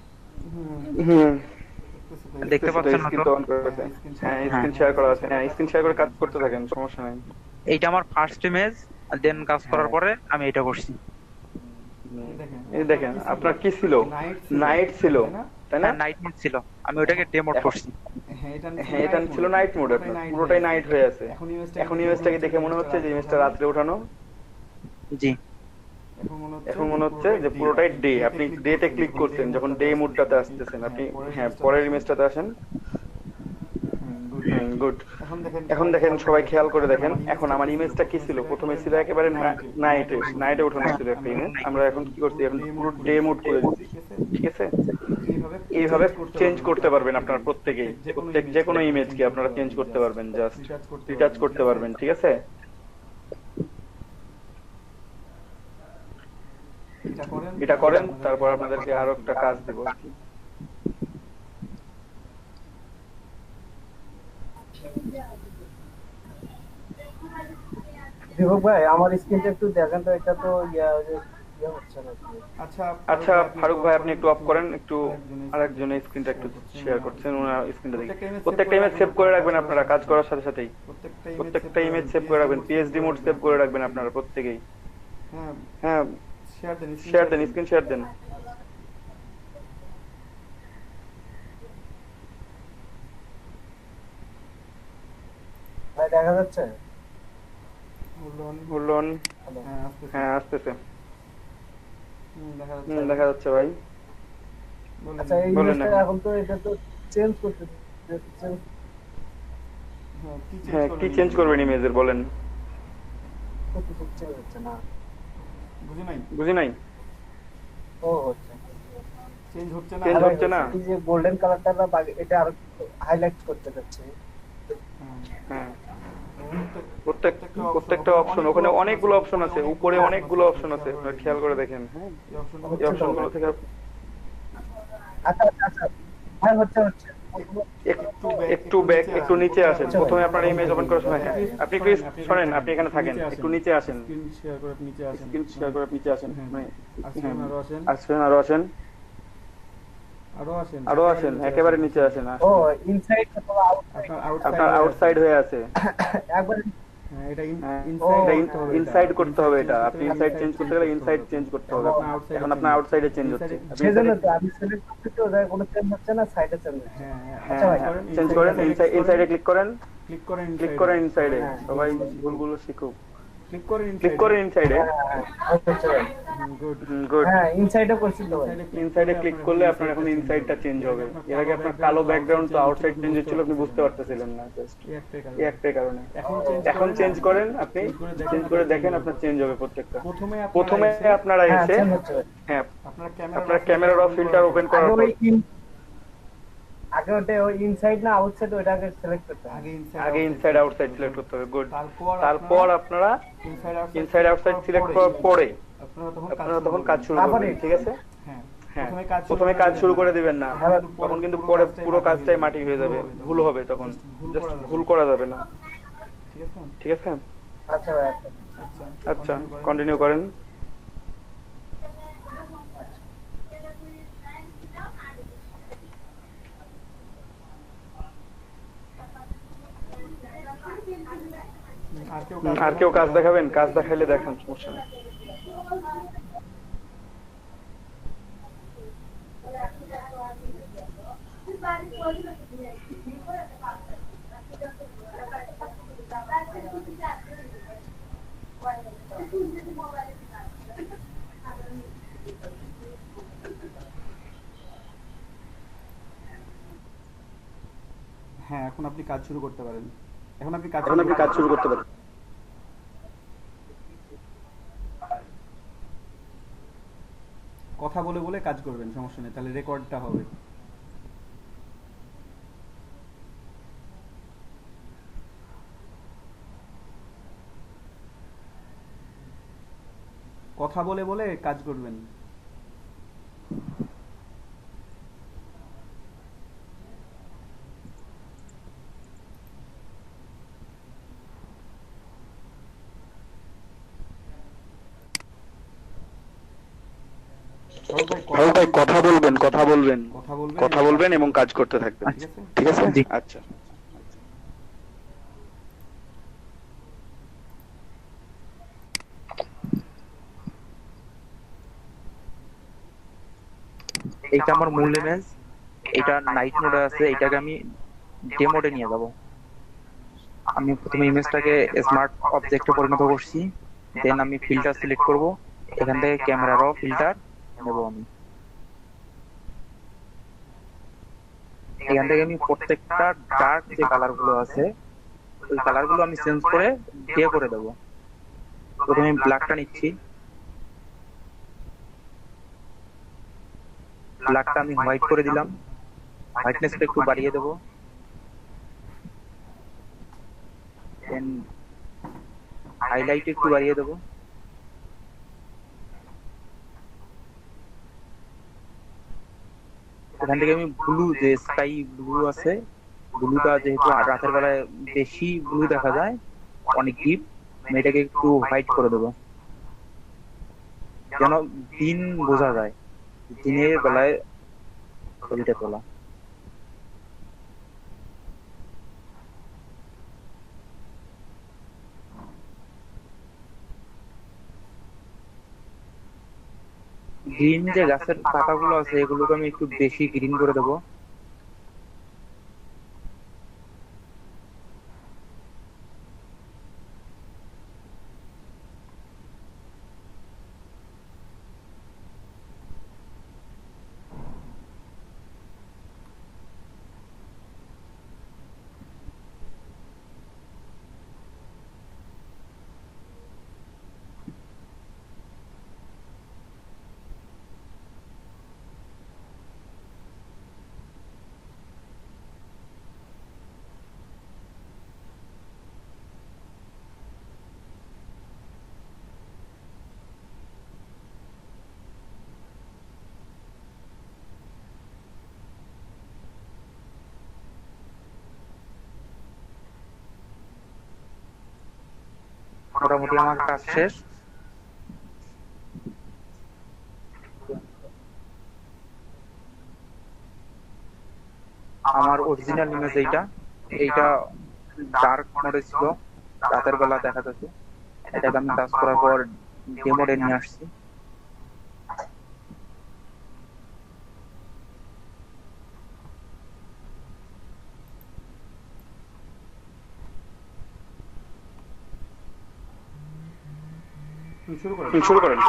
হুম দেখতে পাচ্ছেন না কিন্তু তো? অন করা আছে। হ্যাঁ স্ক্রিন শেয়ার করা আছে। হ্যাঁ স্ক্রিন শেয়ার করে কাজ করতে থাকেন, সমস্যা নাই। এইটা আমার ফার্স্ট ইমেজ, দেন কাজ করার পরে আমি এটা করছি। এই দেখেন আপনার কি ছিল, নাইট ছিল তাই না? নাইট মোড ছিল, আমি ওটাকে ডে মোড করছি। হ্যাঁ এটা ছিল নাইট মোড, আপনার পুরোটাই নাইট হয়ে আছে। এখন ইমেজটাকে দেখে মনে হচ্ছে যে ইমেজটা রাত্রে ওঠানো। জি এখন মনে হচ্ছে যে পুরোটাই ডে। আপনি ডেতে ক্লিক করছেন যখন ডে মোডটাতে আসতেছেন আপনি। হ্যাঁ পরের ইমেজটাতে আসেন। গুড। এখন দেখেন সবাই খেয়াল করে দেখেন, এখন আমার ইমেজটা কি ছিল, প্রথমে ছিল একেবারে নাইটে ওঠানো ছিল একটা ইমেজ। আমরা এখন কি করছি, এখন পুরো ডে মোড করে দিচ্ছি, ঠিক আছে? এইভাবে চেঞ্জ করতে পারবেন আপনারা প্রত্যেকেই, যে কোনো ইমেজকে আপনারা চেঞ্জ করতে পারবেন, জাস্ট রিটাচ করতে পারবেন, ঠিক আছে? এটা করেন, তারপর আপনাদেরকে আরো একটা কাজ দেবো আর কি। দীপক ভাই আমার স্ক্রিনটা একটু দেখেন তো, এটা তো হচ্ছে না। আচ্ছা ফারুক ভাই আপনি একটু অফ করেন, একটু আরেকজনের স্ক্রিনটা একটু শেয়ার করছেন, ওনার স্ক্রিনটা দেখি। প্রত্যেকটা ইমেজ সেভ করে রাখবেন আপনারা কাজ করার সাথে সাথেই। প্রত্যেকটা ইমেজ সেভ করে রাখবেন, পিএইচডি মোড সেভ করে রাখবেন আপনারা প্রত্যেকেই। হ্যাঁ শেয়ার দেন, স্ক্রিন শেয়ার দেন। ভাই দেখা যাচ্ছে? Hold on. হ্যাঁ আসতেছে। দেখা যাচ্ছে ভাই। আচ্ছা এই জিনিসটা এখন তো এটা তো চেঞ্জ করতে, হ্যাঁ কি চেঞ্জ করবেন ইমেজের বলেন? না বুঝি নাই। ও হচ্ছে চেঞ্জ হচ্ছে না। এই যে গোল্ডেন কালারটা না, এটা আর হাইলাইট করতে যাচ্ছে। হ্যাঁ প্রত্যেকটা অপশন, ওখানে অনেকগুলো অপশন আছে, উপরে অনেকগুলো অপশন আছে, আপনারা খেয়াল করে দেখেন। হ্যাঁ এই অপশনগুলো থেকে আচ্ছা ভাই হচ্ছে একটু ব্যাক, একটু নিচে আসেন। প্রথমে আপনার ইমেজ ওপেন করার সময় হ্যাঁ আপনি একটু শুনেন, আপনি এখানে থাকেন, একটু নিচে আসেন, স্ক্রিন শেয়ার করে নিচে আসেন। আসেন আরো আসেন, একেবারে নিচে আসেন। ও ইনসাইড অথবা আপনার আউটসাইড হয়ে আছে। একবার ইনসাইড করতে হবে এটা। আপনি ইনসাইড চেঞ্জ করতে গেলে ইনসাইড চেঞ্জ করতে হবে। এখন আপনার আউটসাইডে চেঞ্জ হচ্ছে, সেজন্য তো আমি সিলেক্ট করতে তো যায় কোনো চেঞ্জ হচ্ছে না, সাইডে চেঞ্জ হচ্ছে। আচ্ছা ভাই চেঞ্জ করেন, ইনসাইডে ক্লিক করেন ইনসাইডে। সবাই ভুলগুলো শিখুক। ক্লিক করেন ইনসাইডে। গুড। হ্যাঁ ইনসাইডে করছি তো ভাই। ইনসাইডে ক্লিক করলে আপনার এখন ইনসাইডটা চেঞ্জ হবে। এর আগে আপনার কালো ব্যাকগ্রাউন্ড তো আউটসাইড চেঞ্জ হচ্ছিল, আপনি বুঝতে পারতেছিলেন না, জাস্ট এই একটাই কারণে। এখন চেঞ্জ করেন, আপনি চেঞ্জ করে দেখেন আপনার চেঞ্জ হবে প্রত্যেকটা। প্রথমে আপনারা এসে হ্যাঁ আপনার ক্যামেরার অফ ফিল্টার ওপেন করার পর আগে ওটা ইনসাইড না আউটসাইড ওটাকে সিলেক্ট করতে হবে। আগে ইনসাইড আউটসাইড সিলেক্ট করতে হবে। গুড। তারপর আপনারা ইনসাইড আউটসাইড সিলেক্ট করার পরে আপনারা তখন কাজ শুরু করবেন, ঠিক আছে? হ্যাঁ, প্রথমে কাজ শুরু করে দিবেন না, তখন কিন্তু পরে পুরো কাজটাই মাটি হয়ে যাবে, ভুল হবে, তখন জাস্ট ভুল করা যাবে না, ঠিক আছে? আচ্ছা ভাই, আচ্ছা কন্টিনিউ করেন। আর কেউ কাজ দেখাবেন? কাজ দেখাইলে দেখান, সমস্যা নেই। হ্যাঁ, এখন আপনি কাজ শুরু করতে পারেন। কাজ শুরু করতে পারেন। কথা বলে বলে কাজ করবেন, সমস্যা নেই, তাহলে রেকর্ডটা হবে। কথা বলে বলে কাজ করবেন। ভাই কথা বলবেন এবং কাজ করতে থাকবেন, ঠিক আছে? আচ্ছা, এইটা আমার মূল ইমেজ, এটা নাইট মোডে আছে, এটাকে আমি ডে মোডে নিয়ে যাব। আমি প্রথমে ইমেজটাকে স্মার্ট অবজেক্টে পরিণত করছি, দেন আমি ফিল্টার সিলেক্ট করব, এখান থেকে ক্যামেরারও ফিল্টার নেব। আমি এখান থেকে আমি প্রত্যেকটা ডার্ক যে কালার গুলো আছে ওই কালার গুলো আমি চেঞ্জ করে ডে করে দেবো। প্রথমে আমি ব্ল্যাকটা নিচ্ছি, ব্ল্যাকটা আমি হোয়াইট করে দিলাম, হোয়াইটনেসটা একটু বাড়িয়ে দেবো, দেন হাইলাইট একটু বাড়িয়ে দেবো, এখান থেকে আমি ব্লু যে স্কাই ব্লু আছে, ব্লুটা যেহেতু রাতের বেলায় বেশি ব্লু দেখা যায়, অনেক ডিপ, আমি এটাকে একটু হোয়াইট করে দেবো যেন দিন বোঝা যায়, দিনের বেলায় ছবিটা তোলা। গ্রিন যে গাছের পাতাগুলো আছে এগুলোকে আমি একটু বেশি গ্রিন করে দেবো। মোটামুটি আমার কাজ শেষ। আমার অরিজিনাল ইমেজ এইটা ডার্ক মোডে ছিল, রাতের বেলা দেখা যাচ্ছে, এটাকে আমি কাজ করার পর ডে মোডে নিয়ে আসছি। শুরু করেন।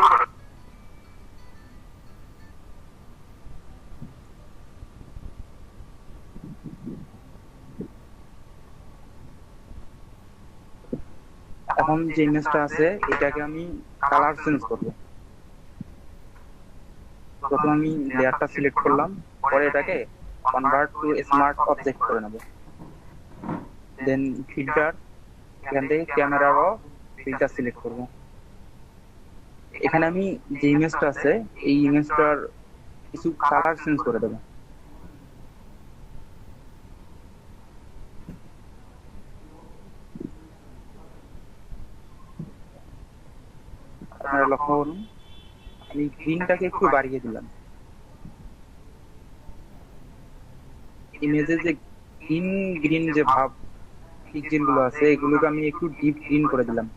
এখন যে ইমেজটা আছে এটাকে আমি কালার চেঞ্জ করব। প্রথমে আমি লেয়ারটা সিলেক্ট করলাম, পরে এটাকে কনভার্ট টু স্মার্ট অবজেক্ট করে নেব। দেন ফিল্টার, এখান থেকে ক্যামেরা র ফিল্টার সিলেক্ট করব। এখানে আমি যে ইমেজটা আছে এই ইমেজটার কিছু কালার চেঞ্জ করে দেব। আপনারা লক্ষ্য করুন আমি গ্রিনটাকে একটু বাড়িয়ে দিলাম। ইমেজে যে গ্রিন গ্রিন যে ভাব পিক্সেল গুলো আছে এগুলোকে আমি একটু ডিপ গ্রিন করে দিলাম।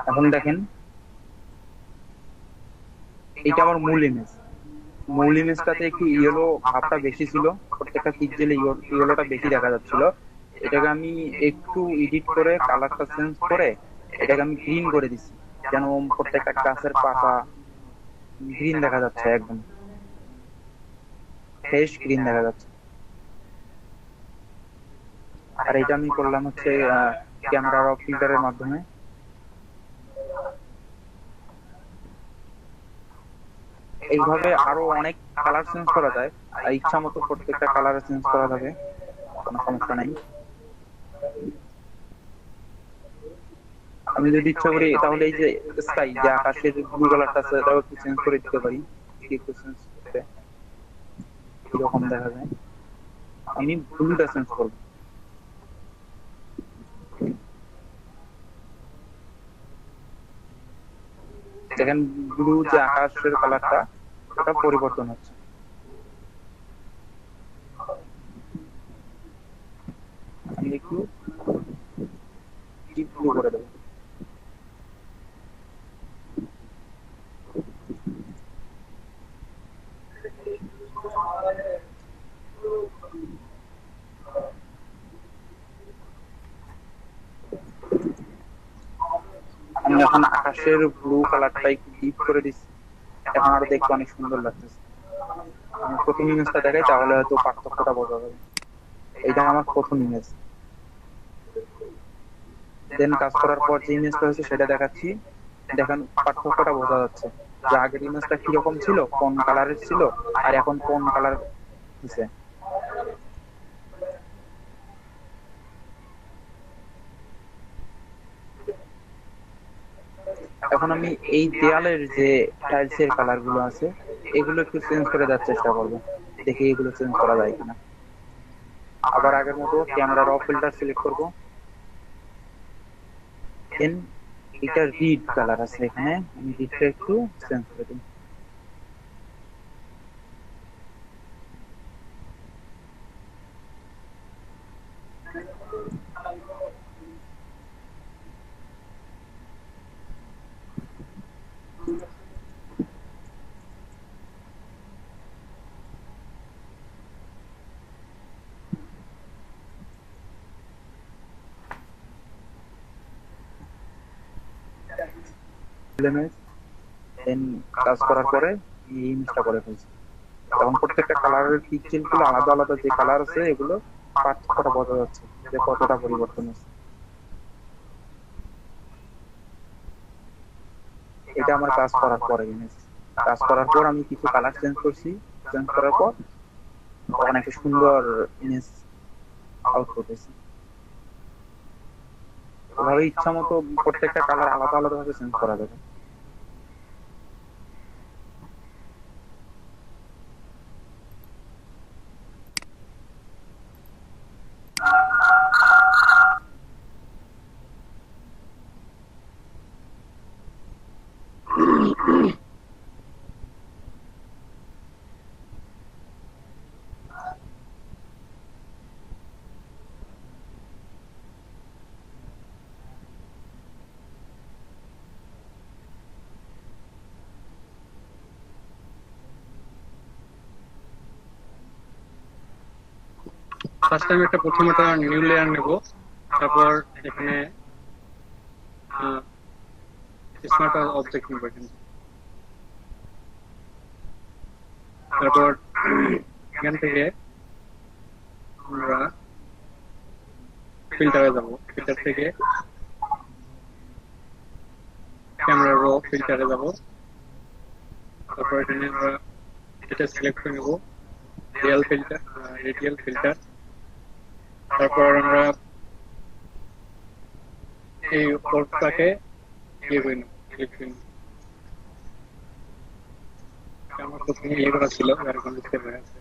এখন দেখেন এটা আমার মূল ইমেজ। মূল ইমেজটাতে একটু ইয়েলো ভাবটা বেশি ছিল, প্রত্যেকটা পিক্সেলে ইয়েলোটা বেশি দেখা যাচ্ছিল। এটাকে আমি একটু এডিট করে কালারটা চেঞ্জ করে এটাকে আমি গ্রিন করে দিছি, যেন প্রত্যেকটা গাছের পাতা গ্রিন দেখা যাচ্ছে, একদম ফ্রেশ গ্রিন দেখা যাচ্ছে। আর এটা আমি করলাম হচ্ছে ক্যামেরা র ফিল্টারের মাধ্যমে। এইভাবে আরো অনেক কালার চেঞ্জ করা যায়, ইচ্ছা মতো প্রত্যেকটা কালার চেঞ্জ করা যাবে, কোনো সমস্যা নাই। আমি যদি ইচ্ছা করি তাহলে এই যে স্কাই যে আকাশের ব্লু কালারটা আছে এটাও একটু চেঞ্জ করে দিতে পারি, একটু চেঞ্জ করতে কিরকম দেখা যায়। আমি ব্লুটা চেঞ্জ করব। দেখেন ব্লু যে আকাশের কালারটা ওটা পরিবর্তন হচ্ছে। আমি একটু ডিপ ব্লু করে দেবো। আমি এখন আকাশের ব্লু কালারটা একটু ডিপ করে দিচ্ছি, এখন আরো দেখতে অনেক সুন্দর লাগতেছে। আমি প্রথম ইমেজটা দেখাই তাহলে হয়তো পার্থক্যটা বোঝা যাবে। এইটা আমার প্রথম ইমেজ। দেন কাজ করার পর যে ইমেজটা হয়েছে সেটা দেখাচ্ছি, দেখেন পার্থক্যটা বোঝা যাচ্ছে যে আগের ইমেজটা কিরকম ছিল, কোন কালারের ছিল, আর এখন কোন কালার হয়েছে। এখন আমি এই দেয়ালের যে টাইলস এর কালার গুলো আছে এগুলো একটু চেঞ্জ করে দেওয়ার চেষ্টা করবো, দেখি এগুলো চেঞ্জ করা যায় কিনা। আবার আগের মতো ক্যামেরা র ফিল্টার সিলেক্ট করব। দেন এটা রিড কালার আছে, এখানে আমি রিডটা একটু চেঞ্জ করে দিই। দেন কাজ করার পরে এই ইমেজটা করে ফেলছি। এখন প্রত্যেকটা কালারের পিক্সেল গুলো আলাদা আলাদা যে কালার আছে এগুলো পার্থক্যটা বোঝা যাচ্ছে যে কতটা পরিবর্তন হচ্ছে। এটা আমার কাজ করার পরে ইমেজ। কাজ করার পর আমি কিছু কালার চেঞ্জ করছি, চেঞ্জ করার পর তখন একটা সুন্দর ইমেজ আউটপুট হয়েছে। এভাবে ইচ্ছা মতো প্রত্যেকটা কালার আলাদা আলাদা ভাবে চেঞ্জ করা যাবে। ফার্স্ট টাইম একটা প্রথমত নিউ লেয়ার নেব, তারপর এখানে স্মার্ট অবজেক্ট নেব এখানে, তারপর এখান থেকে আমরা ফিল্টারে যাব, ফিল্টার থেকে ক্যামেরা র ফিল্টারে যাব, তারপর এখানে আমরা এটা সিলেক্ট করে নেব রেডিয়াল ফিল্টার, তারপর আমরা এই ওপরটাকে ইয়ে করে নেব, ক্লিক করে নেব। আমার প্রথমে ইয়ে করা ছিল, এখন সেভ হয়ে আছে।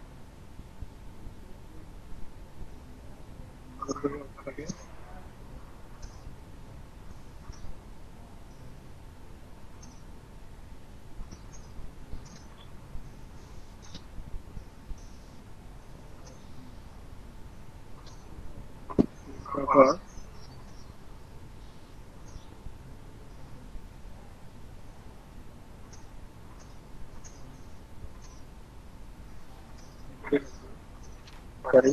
তারপর সরি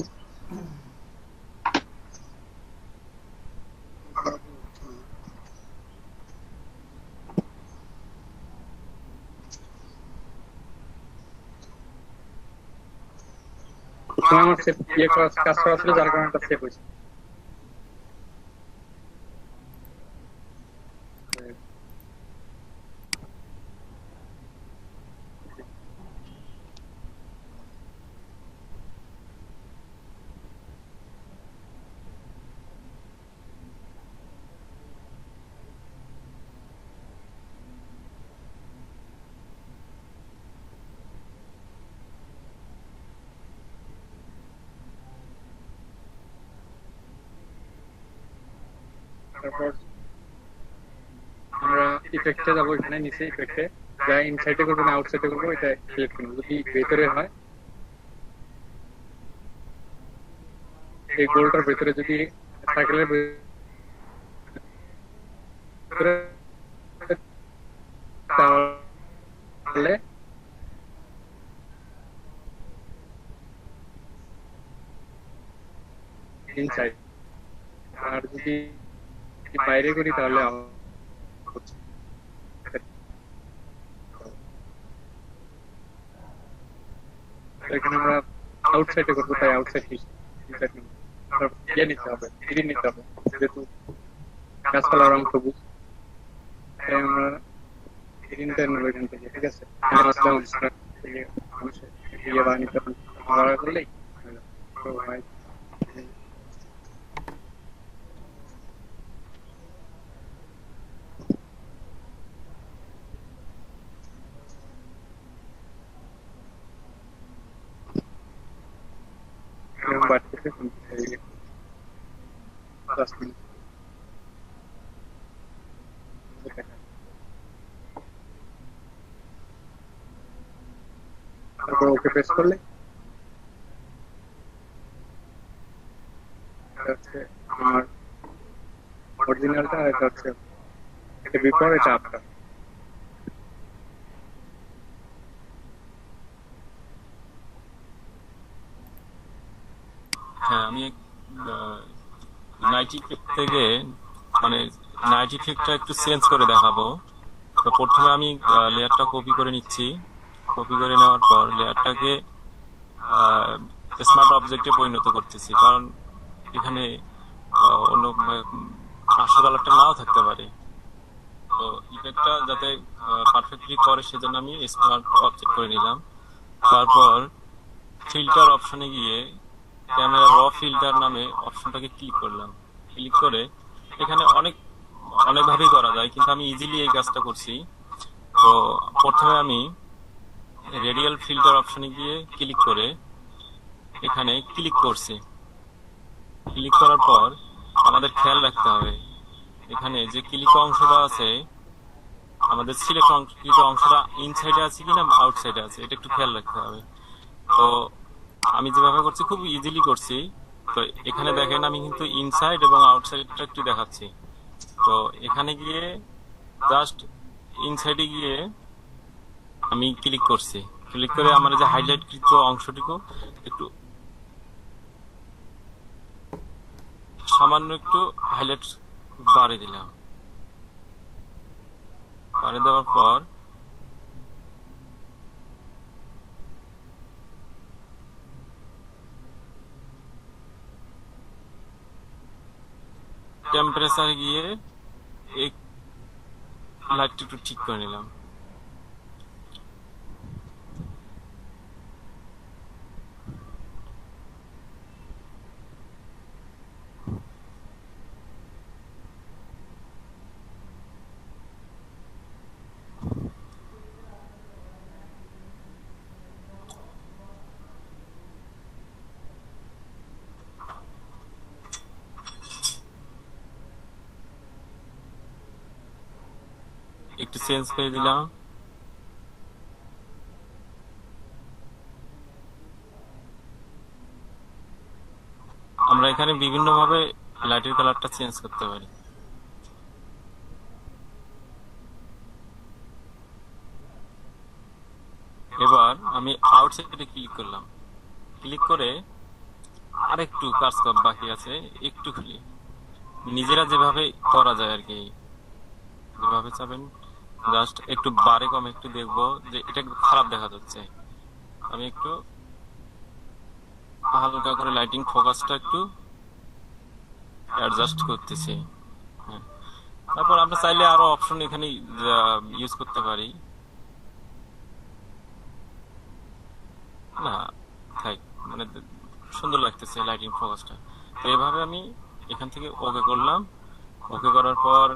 আমার সেভ ইয়ে করা কাজ করা ছিল, যার কারণে এটা সেভ হয়েছে। তারপর আমরা ইফেক্টে যাবো, এখানে নিচে ইফেক্টে যা ইনসাইডে করবো না আউটসাইডে করবো এটা সিলেক্ট করবো। যদি ভেতরে হয়, এই গোলটার ভেতরে যদি সাইকেলের ভেতরে, তাহলে ইনসাইড, আর যদি বাইরে করি তাহলে এখানে আমরা আউটসাইডে করবো, তাই আউটসাইড নিতে হবে, গ্রিন নিতে হবে, যেহেতু গাছপালার রং সবুজ, তাই আমরা গ্রিনটা নেবো এখান থেকে। ঠিক আছে, ইয়ে বানিয়ে করলেই বাড়তেছে তারপর ওকে প্রেস করলে আমার অরিজিনালটা, এটা হচ্ছে বিফোর, এটা আফটার। হ্যাঁ, আমি নাইট ইফেক্ট থেকে মানে নাইট ইফেক্টটা একটু চেঞ্জ করে দেখাবো। তো প্রথমে আমি লেয়ারটা কপি করে নিচ্ছি, কপি করে নেওয়ার পর লেয়ারটাকে স্মার্ট অবজেক্টে পরিণত করতেছি, কারণ এখানে অন্য আসল কালারটা নাও থাকতে পারে। তো ইফেক্টটা যাতে পারফেক্টলি করে সেজন্য আমি স্মার্ট অবজেক্ট করে নিলাম। তারপর ফিল্টার অপশনে গিয়ে ক্যামেরা র ফিল্টার নামে অপশনটাকে ক্লিক করলাম। ক্লিক করে এখানে অনেকভাবেই করা যায়, কিন্তু আমি ইজিলি এই কাজটা করছি। তো প্রথমে আমি রেডিয়াল ফিল্টার অপশনে গিয়ে ক্লিক করে এখানে ক্লিক করছি। ক্লিক করার পর আমাদের খেয়াল রাখতে হবে এখানে যে ক্লিক অংশটা আছে, আমাদের সিলেক্ট অংশটা ইনসাইডে আছে কিনা আউটসাইডে আছে, এটা একটু খেয়াল রাখতে হবে। তো আমি যেভাবে করছি খুব ইজিলি করছি। তো এখানে দেখেন আমি কিন্তু ইনসাইড এবং আউটসাইডটা একটু দেখাচ্ছি। তো এখানে গিয়ে জাস্ট ইনসাইডে গিয়ে আমি ক্লিক করছি। ক্লিক করে আমার যে হাইলাইট কৃত অংশটুকু একটু সামান্য একটু হাইলাইট বাড়িয়ে দিলাম। বাড়িয়ে দেওয়ার পর টেম্পারেচারে গিয়ে এই লাইটটা একটু ঠিক করে নিলাম। একটু চেঞ্জ করে দিলাম। আমরা এখানে বিভিন্ন ভাবে লাইটের কালারটা চেঞ্জ করতে পারি। এবার আমি আউটসাইডে ক্লিক করলাম, ক্লিক করে আরেকটু কাজ বাকি আছে, একটু খালি নিজেরা যেভাবে করা যায় আর কি, যেভাবে চাবেন জাস্ট একটু বারে কম একটু দেখবো যে এটা খারাপ দেখা যাচ্ছে, আমি একটু হালকা করে লাইটিং ফোকাসটা একটু অ্যাডজাস্ট করতেছি। তারপর আমরা চাইলে আরো অপশন এখানে ইউজ করতে পারি। না থাক, মানে সুন্দর লাগতেছে লাইটিং ফোকাসটা। তো এইভাবে আমি এখান থেকে ওকে করলাম। ওকে করার পর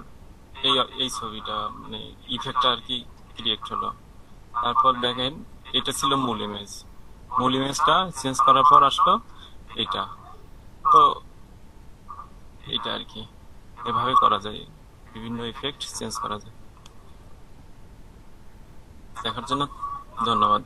এই ছবিটা মানে ইফেক্টটা আর কি ক্রিয়েট হলো। তারপর দেখেন এটা ছিল মূল ইমেজ, মূল ইমেজটা চেঞ্জ করার পর আসলো এটা। তো এটা আর কি এভাবে করা যায়, বিভিন্ন ইফেক্ট চেঞ্জ করা যায়। দেখার জন্য ধন্যবাদ।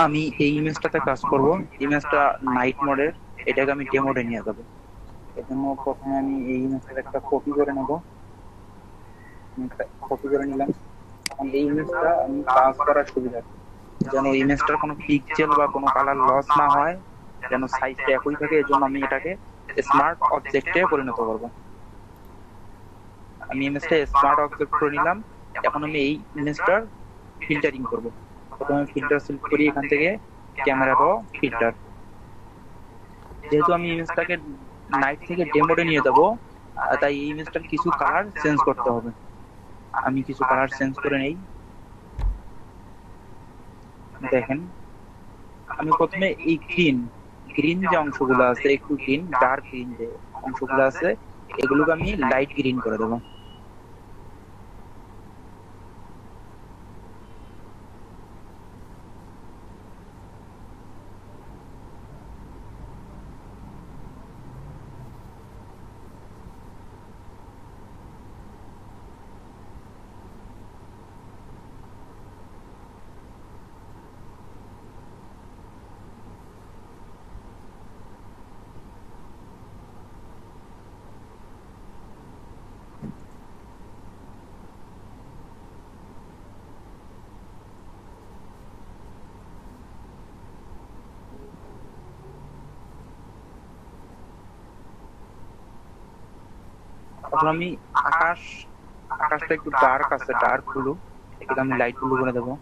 আমি এই ইমেজটাতে কাজ করব। ইমেজটা নাইট মোডের, এটাকে আমি ডে মোডে নিয়ে যাবো। এজন্য প্রথমে আমি এই ইমেজটার একটা কপি করে নেব। কপি করে নিলাম। এখন এই ইমেজটা আমি কাজ করার সুবিধা যেন ইমেজটার কোনো পিক্সেল বা কোনো কালার লস না হয়, যেন সাইজটা একই থাকে, এজন্য আমি এটাকে স্মার্ট অবজেক্টে পরিণত করব। আমি ইমেজটা স্মার্ট অবজেক্ট করে নিলাম। এখন আমি এই ইমেজটার ফিল্টারিং করব। প্রথমে ফিল্টার সিলেক্ট করি, এখান থেকে ক্যামেরা র ফিল্টার। যেহেতু আমি ইমেজটাকে নাইট থেকে ডে মোডে নিয়ে যাব, তাই এই ইমেজটার কিছু কালার চেঞ্জ করতে হবে। আমি কিছু কালার চেঞ্জ করে নেই। দেখেন আমি প্রথমে এই গ্রিন যে অংশগুলো আছে, একটু গ্রিন ডার্ক গ্রিন যে অংশগুলো আছে, এগুলোকে আমি লাইট গ্রিন করে দেবো। এখন আমি আকাশটা একটু ডার্ক আছে, ডার্ক ব্লু, এটাকে আমি লাইট ব্লু করে দেবো।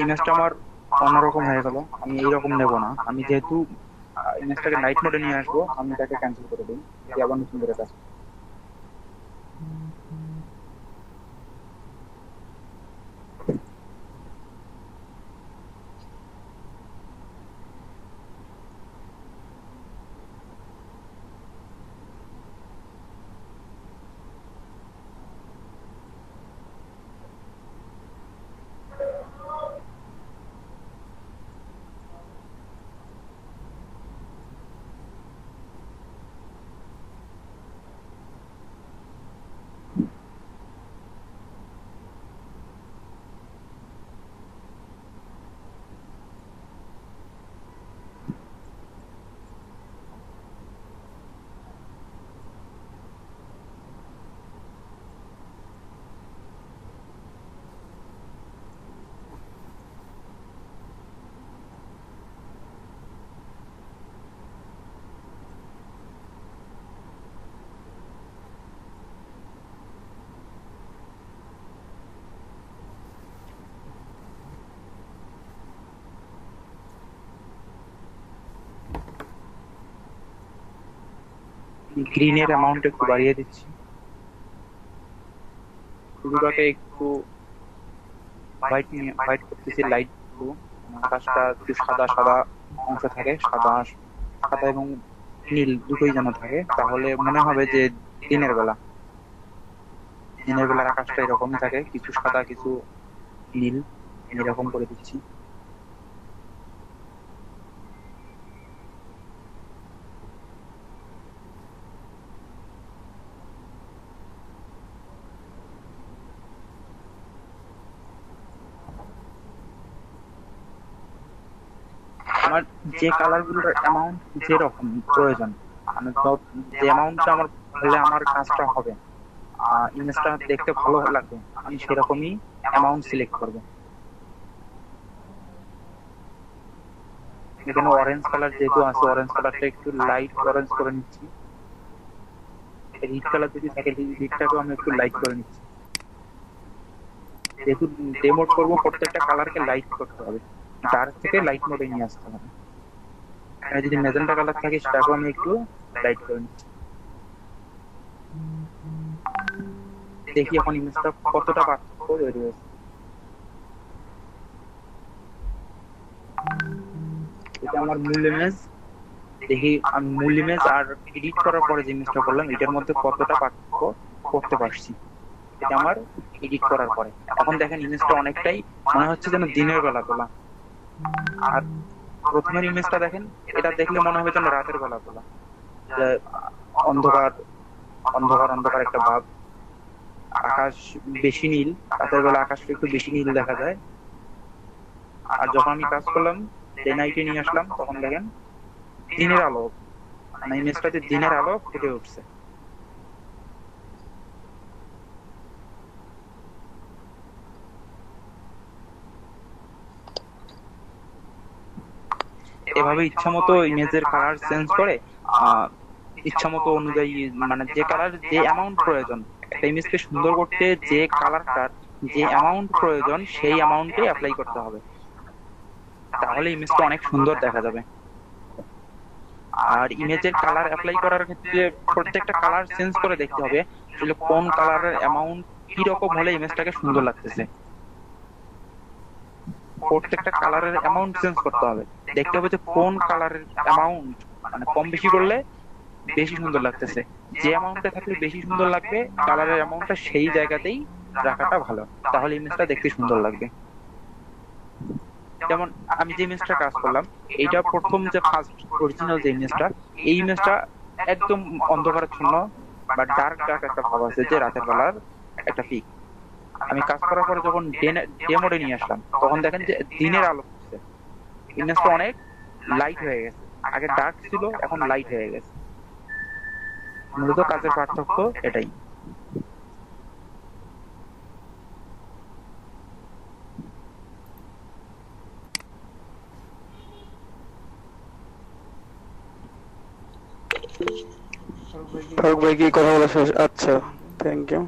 ইমেজটা আমার অন্যরকম হয়ে গেল, আমি এইরকম নেব না। আমি যেহেতু ইমেজটাকে নাইট মোডে নিয়ে আসবো, আমি তাকে ক্যান্সেল করে দিই, দিয়ে আবার নতুন করে কাজ। গ্রিনের অ্যামাউন্ট একটু বাড়িয়ে দিচ্ছি, শুরুটাকে একটু হোয়াইট করতেছি, লাইট ব্লু। আকাশটা একটু সাদা সাদা অংশ থাকে, সাদা সাদা এবং নীল দুটোই যেন থাকে, তাহলে মনে হবে যে দিনের বেলা। দিনের বেলার আকাশটা এরকমই থাকে, কিছু সাদা কিছু নীল, এরকম করে দিচ্ছি। আমার যে কালার গুলোর অ্যামাউন্ট যেরকম প্রয়োজন, মানে যে অ্যামাউন্টটা আমার হলে আমার কাজটা হবে, ইমেজটা দেখতে ভালো লাগবে, আমি সেরকমই অ্যামাউন্ট সিলেক্ট করব। এখানে অরেঞ্জ কালার যেহেতু আছে, অরেঞ্জ কালারটা একটু লাইট অরেঞ্জ করে নিচ্ছি। রিড কালার যদি থাকে, রিডটাকেও আমি একটু লাইট করে নিচ্ছি। যেহেতু ডেমোড করবো, প্রত্যেকটা কালারকে লাইট করতে হবে, ডার্ক থেকে লাইট মোডে নিয়ে আসতে হবে। আর যদি ম্যাজেন্টা কালার থাকে, সেটাকেও আমি একটু লাইট করে নিচ্ছি। দেখি এখন ইমেজটা কতটা পার্থক্য তৈরি হয়েছে। এটা আমার মূল ইমেজ। দেখি আমি মূল ইমেজ আর এডিট করার পরে যে ইমেজটা করলাম, এটার মধ্যে কতটা পার্থক্য করতে পারছি। এটা আমার এডিট করার পরে। এখন দেখেন ইমেজটা অনেকটাই মনে হচ্ছে যেন দিনের বেলা তোলা। আর প্রথমের ইমেজটা দেখেন, এটা দেখলে মনে হবে যেন রাতের বেলা তোলা, অন্ধকার অন্ধকার অন্ধকার একটা ভাব। আকাশ বেশি নীল, রাতের বেলা আকাশটা একটু বেশি নীল দেখা যায়। আর যখন আমি কাজ করলাম, ডে নাইটে নিয়ে আসলাম, তখন দেখেন দিনের আলো, মানে ইমেজটাতে দিনের আলো ফুটে উঠছে। এভাবে ইচ্ছা মতো ইমেজের কালার চেঞ্জ করে ইচ্ছা মতো অনুযায়ী, মানে যে কালার যে অ্যামাউন্ট প্রয়োজন, একটা ইমেজকে সুন্দর করতে যে কালারটার যে অ্যামাউন্ট প্রয়োজন সেই অ্যামাউন্টে অ্যাপ্লাই করতে হবে, তাহলে ইমেজটা অনেক সুন্দর দেখা যাবে। আর ইমেজের কালার অ্যাপ্লাই করার ক্ষেত্রে প্রত্যেকটা কালার চেঞ্জ করে দেখতে হবে আসলে কোন কালারের অ্যামাউন্ট কি রকম হলে ইমেজটাকে সুন্দর লাগতেছে। প্রত্যেকটা কালারের অ্যামাউন্ট চেঞ্জ করতে হবে, দেখতে হবে যে কোন কালারের অ্যামাউন্ট মানে কম বেশি করলে বেশি সুন্দর লাগতেছে। যে অ্যামাউন্টে থাকলে বেশি সুন্দর লাগবে, কালারের অ্যামাউন্টটা সেই জায়গাতেই রাখাটা ভালো, তাহলে ইমেজটা দেখতে সুন্দর লাগবে। যেমন আমি যে ইমেজটা কাজ করলাম, এইটা প্রথম যে ফার্স্ট অরিজিনাল যে ইমেজটা, এই ইমেজটা একদম অন্ধকারাচ্ছন্ন বা ডার্ক ডার্ক একটা ভাব আছে, যে রাতের বেলার একটা পিক। আমি কাজ করার পরে যখন ডে মোডে নিয়ে আসলাম, তখন দেখেন যে দিনের আলো হচ্ছে, ইমেজটা অনেক লাইট হয়ে গেছে। আগে ডার্ক ছিল, এখন লাইট হয়ে গেছে। মূলত কাজের পার্থক্য এটাই। ফারুক ভাই কি কথা বলা শেষ? আচ্ছা, থ্যাংক ইউ।